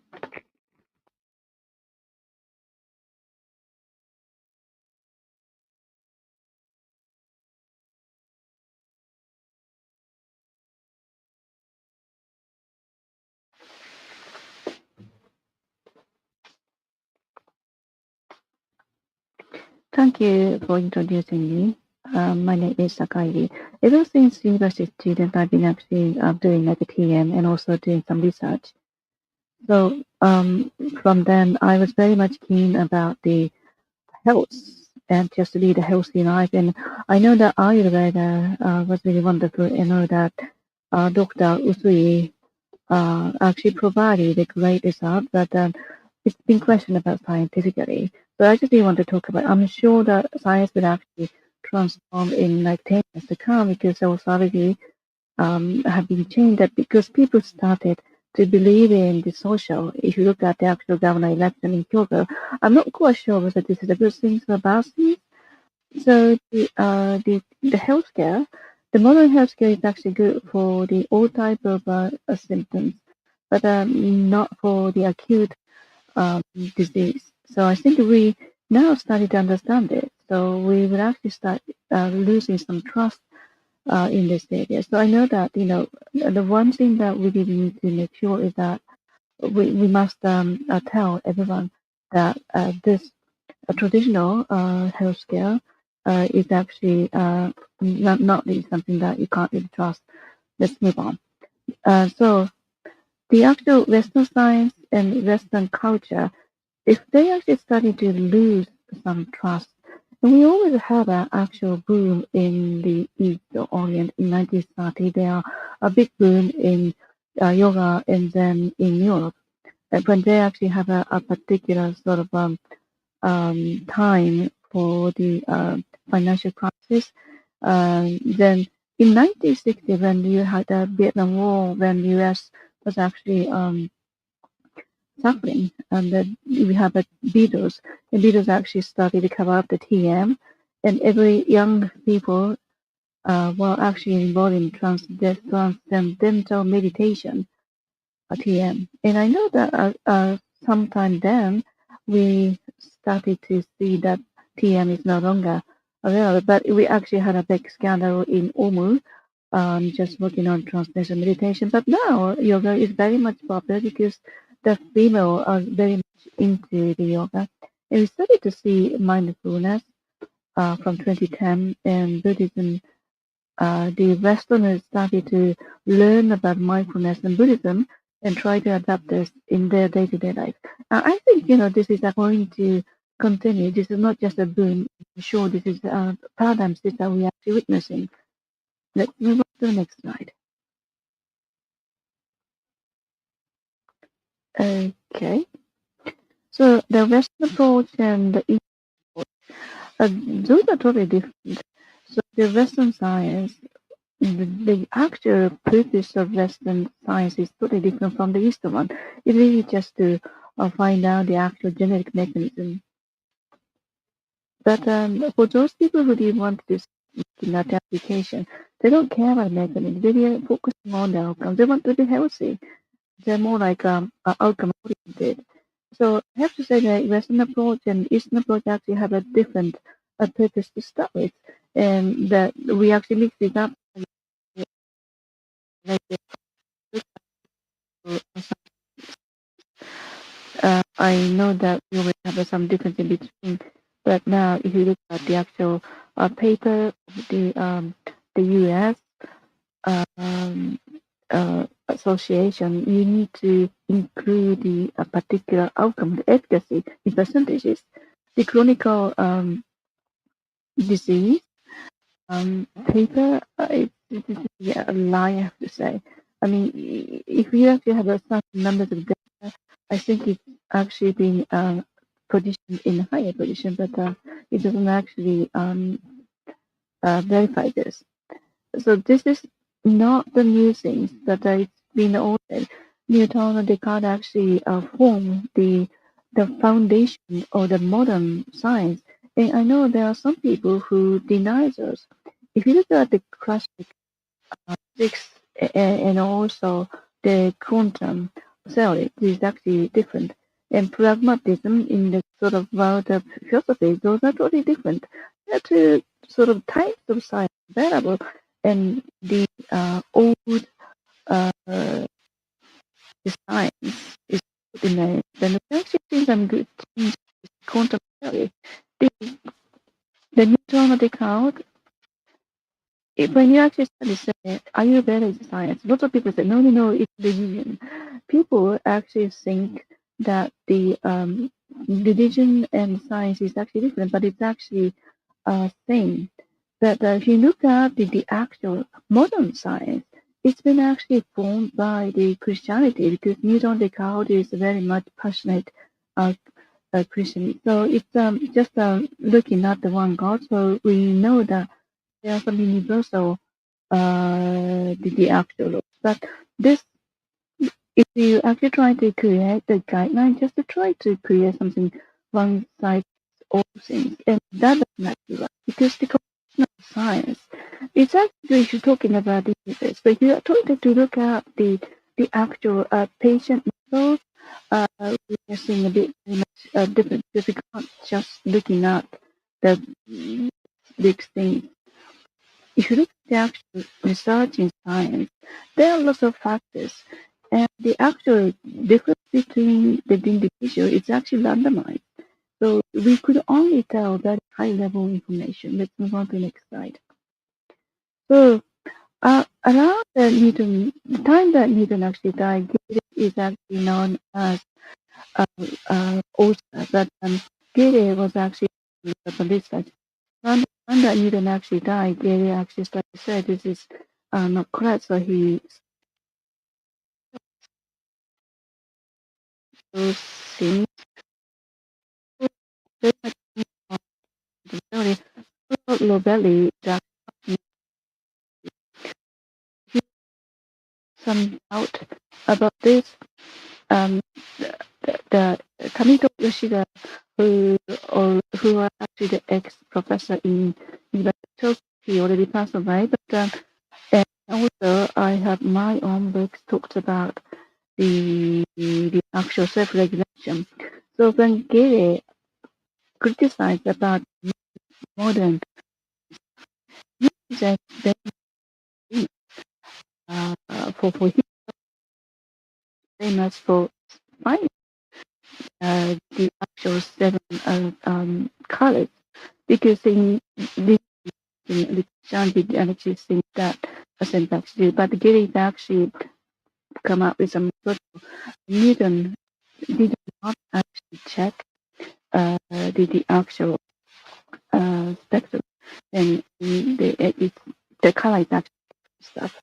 thank you for introducing me. My name is Sakai. Ever since university student, I've been actually doing like a TM and also doing some research. So from then, I was very much keen about the health and just to lead a healthy life. And I know that Ayurveda was really wonderful. I know that Dr. Usui actually provided a great result, but it's been questioned about scientifically. So I just really want to talk about. I'm sure that science will actually transform in like 10 years to come because those already have been changed. That because people started to believe in the social. If you look at the actual governor election in Kyoto, I'm not quite sure whether this is a good thing or a bad thing. So the healthcare, the modern healthcare is actually good for the all type of symptoms, but not for the acute disease. So I think we now started to understand it. So we will actually start losing some trust in this area. So I know that the one thing that we really need to make sure is that we must tell everyone that this traditional healthcare is actually not really something that you can't really trust. Let's move on. So the actual Western science and Western culture, if they actually started to lose some trust, and we always had an actual boom in the East or Orient in 1930. There are a big boom in yoga, and then in Europe, when they actually have a particular sort of time for the financial crisis. Then in 1960, when you had the Vietnam War, when U.S. was actually suffering. And then we have the Beatles. The Beatles actually started to cover up the TM, and every young people were actually involved in transcendental meditation, TM. And I know that sometime then we started to see that TM is no longer available, but we actually had a big scandal in Omu, just working on transcendental meditation. But now yoga is very much popular because the female are very much into the yoga. And we started to see mindfulness from 2010 and Buddhism. The Westerners started to learn about mindfulness and Buddhism and try to adapt this in their day-to-day life. I think this is going to continue. This is not just a boom. I'm sure this is a paradigm shift that we are actually witnessing. Let's move on to the next slide. Okay. So the Western approach and the Eastern approach, those are totally different. So the Western science, the actual purpose of Western science is totally different from the Eastern one. It's really just to find out the actual genetic mechanism. But for those people who really want to see that application, they don't care about mechanism. They're focusing on the outcome. They want to be healthy. They're more like outcome oriented. So I have to say that Western approach and Eastern approach actually have a different purpose to start with, and that we actually mix it up. Like, I know that we will have some difference in between, but now if you look at the actual paper, the U.S. Um, association, you need to include the particular outcome, the efficacy in percentages. The chronic disease paper, it's a lie, I have to say. I mean, if you actually have a certain numbers of data, I think it's actually being positioned in a higher position, but it doesn't actually verify this. So this is not the new things that it's been ordered. Newton and Descartes actually formed the foundation of the modern science. And I know there are some people who deny those. If you look at the classic physics and also the quantum theory, this is actually different. And pragmatism in the sort of world of philosophy, those are totally different. They're two sort of types of science available, and the old uh, the science is in a then we actually see some good change in quantum theory. The, the neutron Descartes, when you actually study say, are you better in science? Lots of people say, no, no, no, it's the union. People actually think that the religion and science is actually different, but it's actually same. But if you look at the actual modern science, it's been actually formed by the Christianity because Newton Descartes is very much passionate Christian. So it's just looking at the one God. So we know that there are some universal the actual laws. But this, if you actually try to create the guideline, just to try to create something one size all things, and that doesn't actually work because the science. It's actually if you're talking about the universe, but you are trying to look at the actual patient models. We are seeing a bit very much different because we can't just looking at the big things. If you look at the actual research in science, there are lots of factors, and the actual difference between the individual is actually randomized. So we could only tell very high level information. Let's move on to the next slide. So around the time that Newton actually died, Gale is actually known as author, but Gale was actually the research. Around the time that Newton actually died, Gale actually started to say this is not correct, so he so things very much the theory. Lobelli that some doubt about this. Um, the Kamito Yoshida, who was actually the ex-professor in University of Tokyo, he already passed away. But and also I have my own books talked about the actual self-regulation. So when Gere criticized about modern that for him famous for finding the actual seven colors because in the Chan did actually think that a syntax did, but Gary actually come up with some sort of Newton did not actually check the actual spectrum and the color is actually stuff.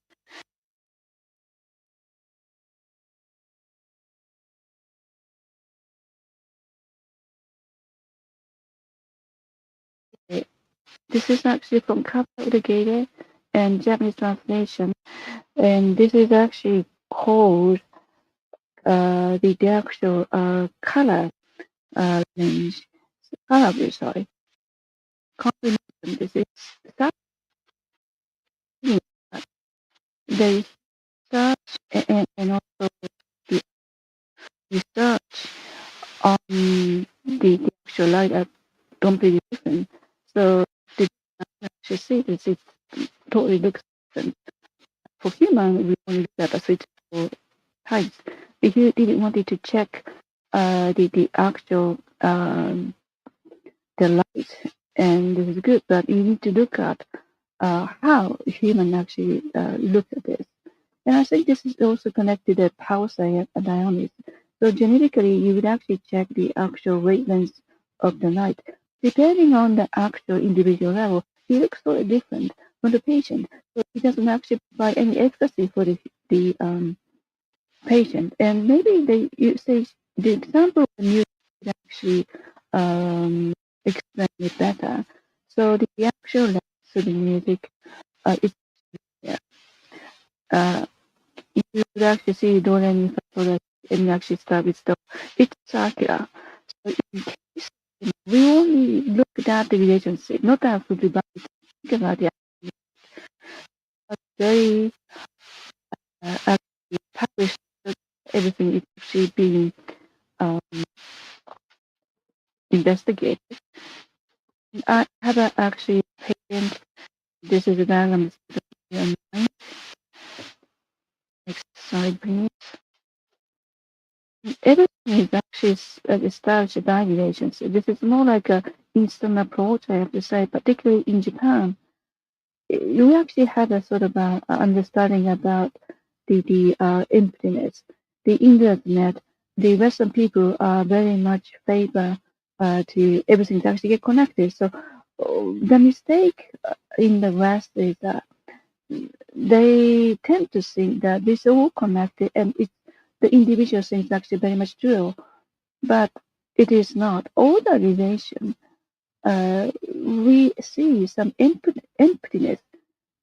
This is actually from Kappa Irrigator and Japanese translation, and this is actually called the actual color range. Color view, sorry. Combination. This is the research and also the research on the actual light are completely different. So the actual see this is totally looks different. For human, we only look at a suitable types. If you didn't wanted to check the actual the light, and this is good, but you need to look at how human actually look at this. And I think this is also connected to power dynamics. So genetically, you would actually check the actual wavelengths of the light. Depending on the actual individual level, it looks sort of different from the patient. So it doesn't actually provide any efficacy for the patient. And maybe you say the example of the music could actually explain it better. So the actual level of the music is uh, you would actually see do re mi fa sol la si, and you actually start with do. It's circular. So in case we only look at the relationship, not that we think about the very actually published everything is actually being um, investigated. I have actually patient. This is a diagram. Next slide, please. Everything is actually established by relationship. This is more like a instant approach, I have to say, particularly in Japan. You actually have a sort of understanding about the emptiness, the internet. The Western people are very much favor to everything to actually get connected. So the mistake in the West is that they tend to think that this is all connected and it's the individual thing is actually very much true, but it is not. All the relation, we see some emptiness.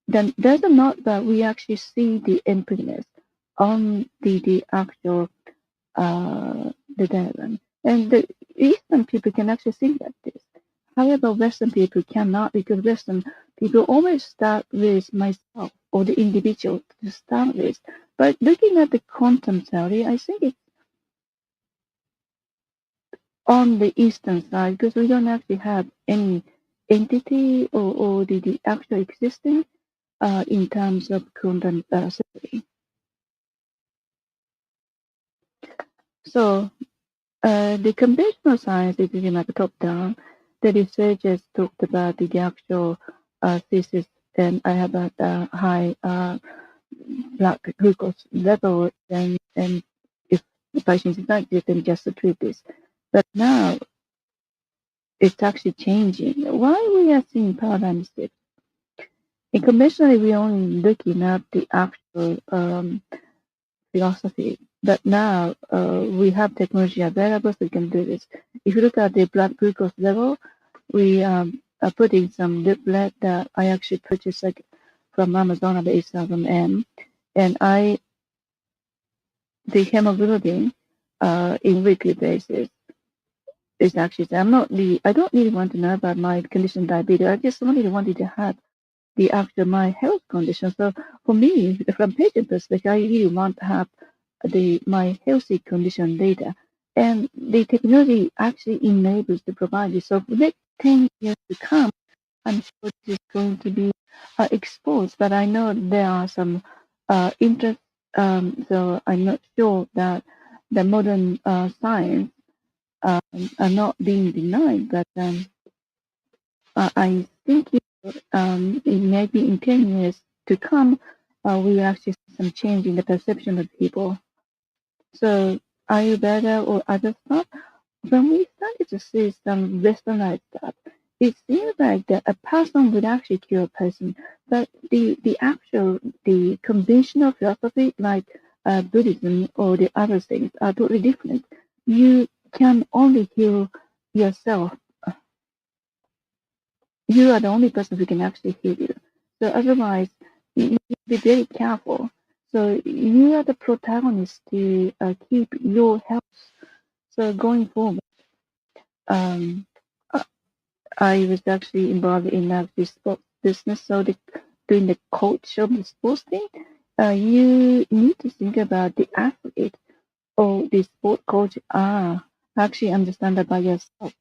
Then does not that we actually see the emptiness on the actual the diagram, and the Eastern people can actually see like this. However, Western people cannot because Western people always start with myself or the individual to start with. But looking at the quantum theory, I think it's on the Eastern side because we don't actually have any entity or the actual existing in terms of quantum theory. So the conventional science is pretty much top down. The researchers talked about the actual thesis, and I have a high blood glucose level, and if the patient is not, you can just treat this. But now it's actually changing. Why we are seeing paradigm shift? And conventionally, we're only looking at the actual philosophy. But now we have technology available, so we can do this. If you look at the blood glucose level, we are putting some leaflet that I actually purchased like from Amazon at 8,000 M, and the hemoglobin in weekly basis. It's actually, I don't really want to know about my condition diabetes. I just wanted to have the after my health condition. So for me, from patient perspective, I really want to have my healthy condition data, and the technology actually enables to provide it. So for the next 10 years to come, I'm sure this is going to be exposed. But I know there are some interest. So I'm not sure that the modern science are not being denied, but I think it may be in 10 years to come, we will actually see some change in the perception of people. So Ayurveda or other stuff, when we started to see some westernized stuff, it seems like that a person would actually cure a person, but the conventional philosophy like Buddhism or the other things are totally different. You can only heal yourself. You are the only person who can actually heal you. So otherwise, you need to be very careful. So you are the protagonist to keep your health. So going forward, um, uh, I was actually involved in the sports business. So doing the coach of the sports thing, you need to think about the athlete or the sport coach are actually understand that by yourself.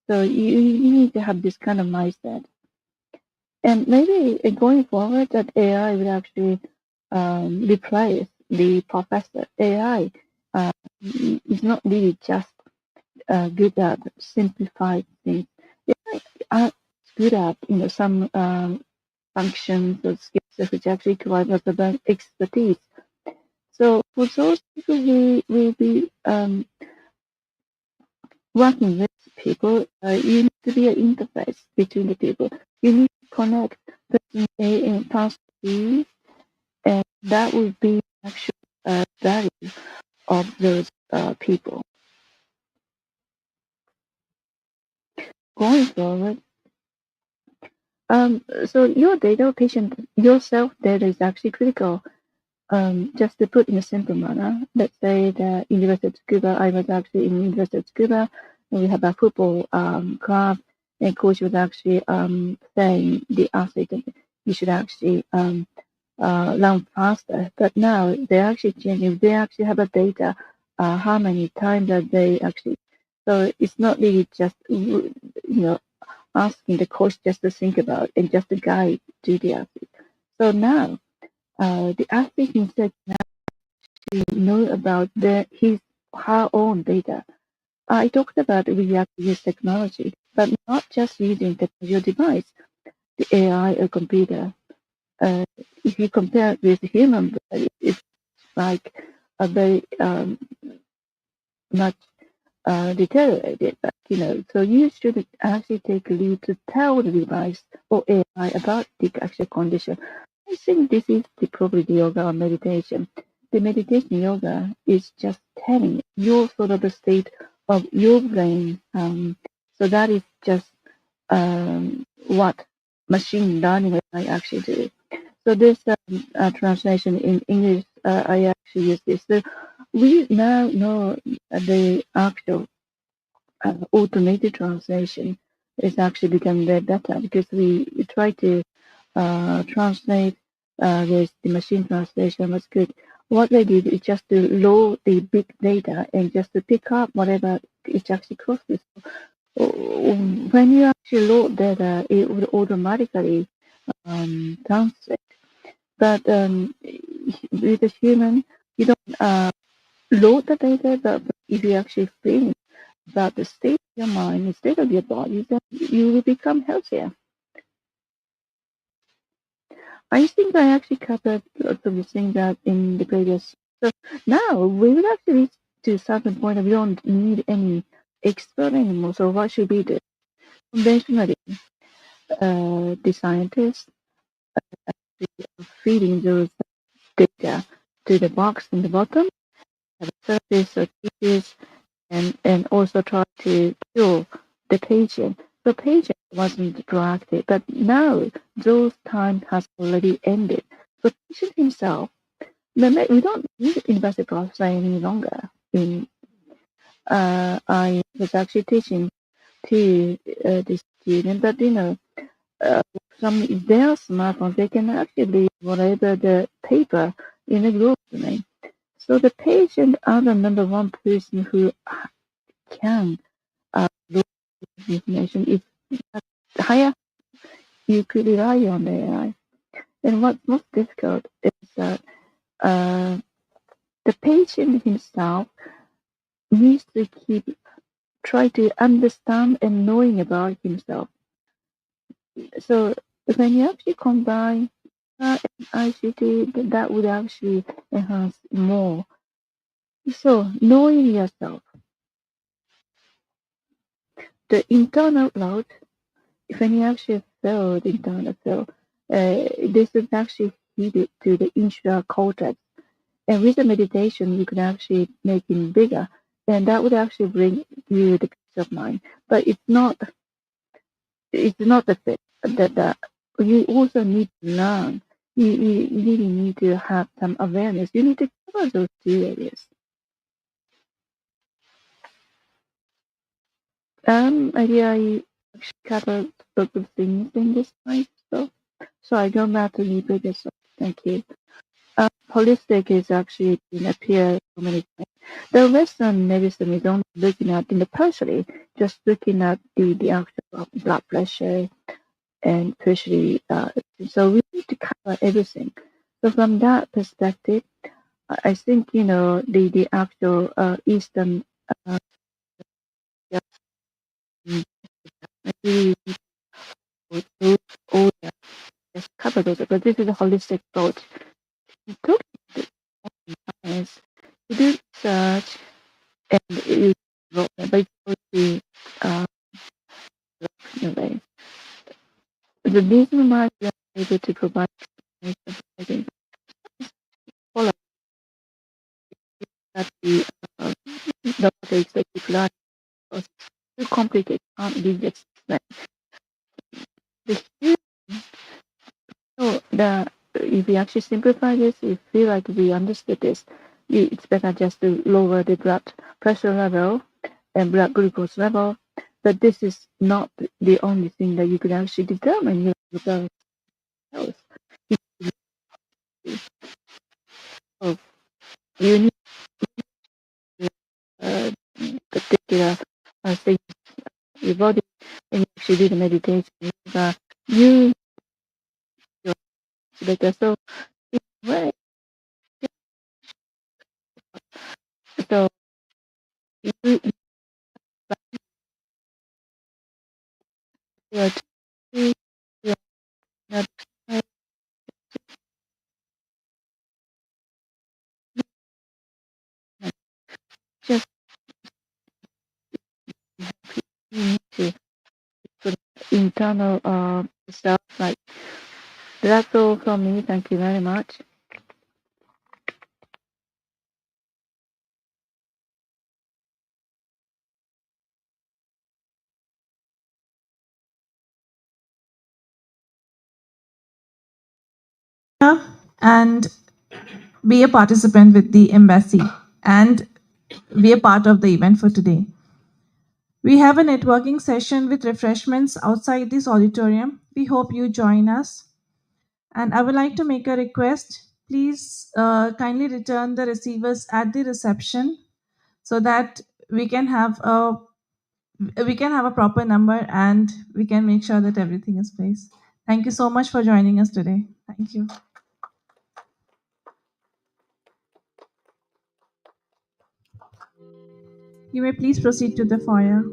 So you need to have this kind of mindset. And maybe going forward, that AI will actually replace the professor. AI is not really just good at simplified things. AI are good at some functions or skills which actually require us about expertise. So for those people who will be working with people, you need to be an interface between the people. You need to connect person A and person B, and that would be actual value of those people. Going forward, so your data, patient, yourself data is actually critical. Just to put in a simple manner, let's say that University of Tsukuba, I was actually in University of Tsukuba, and we have a football club, and coach was actually saying the athlete that you should actually run faster. But now they're actually changing. They actually have a data how many times that they actually. So it's not really just asking the coach just to think about and just to guide to the athlete. So now the athlete himself know about her own data. I talked about we have to use technology, but not just using technology device, the AI or computer. If you compare it with human body, it's like a very much deteriorated. But so you should actually take a lead to tell the device or AI about the actual condition. I think this is probably the yoga or meditation. The meditation yoga is just telling your sort of the state of your brain. So that is just what machine learning I actually do. So this translation in English, I actually use this. So we now know the actual automated translation is actually becoming very better because we try to translate with the machine translation was good. What they did is just to load the big data and just to pick up whatever it actually crosses. When you actually load data, it would automatically translate. But with a human, you don't load the data, but if you actually feel about the state of your mind, the state of your body, then you will become healthier. I think I actually covered lots of the things that in the previous. So now we will actually reach to a certain point of we don't need any expert anymore. So what should we do? Conventionally, the scientists feeding those data to the box in the bottom, have a surface or tissues, and also try to cure the patient. The patient wasn't proactive, but now those time has already ended. So patient himself, we don't need invasive process any longer in I was actually teaching to the student that from their smartphone they can actually read whatever the paper in the group domain. So the patient are the number one person who can look at information. If higher, you could rely on the AI. And what's most difficult is that the patient himself needs to try to understand and knowing about himself. So when you actually combine and ICT, that would actually enhance more. So knowing yourself, the internal load, when you actually feel the internal feel, this is actually heated to the insular cortex. And with the meditation, you can actually make it bigger, and that would actually bring you the peace of mind. But it's not the fit that you also need to learn. You really need to have some awareness. You need to cover those two areas. I actually covered lots of things in this slide, so I go back to the previous slide. Thank you. Holistic is actually in appear so many times. The Western medicine is only looking at partially, just looking at the actual blood pressure and especially so we need to cover everything. So from that perspective, I think the actual Eastern really need all that just cover those, but this is a holistic approach. Talking about science, you do research and you development, but it's also innovate. The reason why we are able to provide information, I think, follow that the topics that you learn was too complicated, can't be explained. The so the if we actually simplify this, we feel like we understood this. It's better just to lower the blood pressure level and blood glucose level. But this is not the only thing that you could actually determine your health. So you need uh, particular things your body and you actually do the meditation. You better. So way. So you are you are not just you need to put internal stuff like that's all from me. Thank you very much. And be a participant with the embassy and be a part of the event for today. We have a networking session with refreshments outside this auditorium. We hope you join us. And I would like to make a request. Please kindly return the receivers at the reception so that we can have a proper number and we can make sure that everything is placed. Thank you so much for joining us today. Thank you. You may please proceed to the foyer.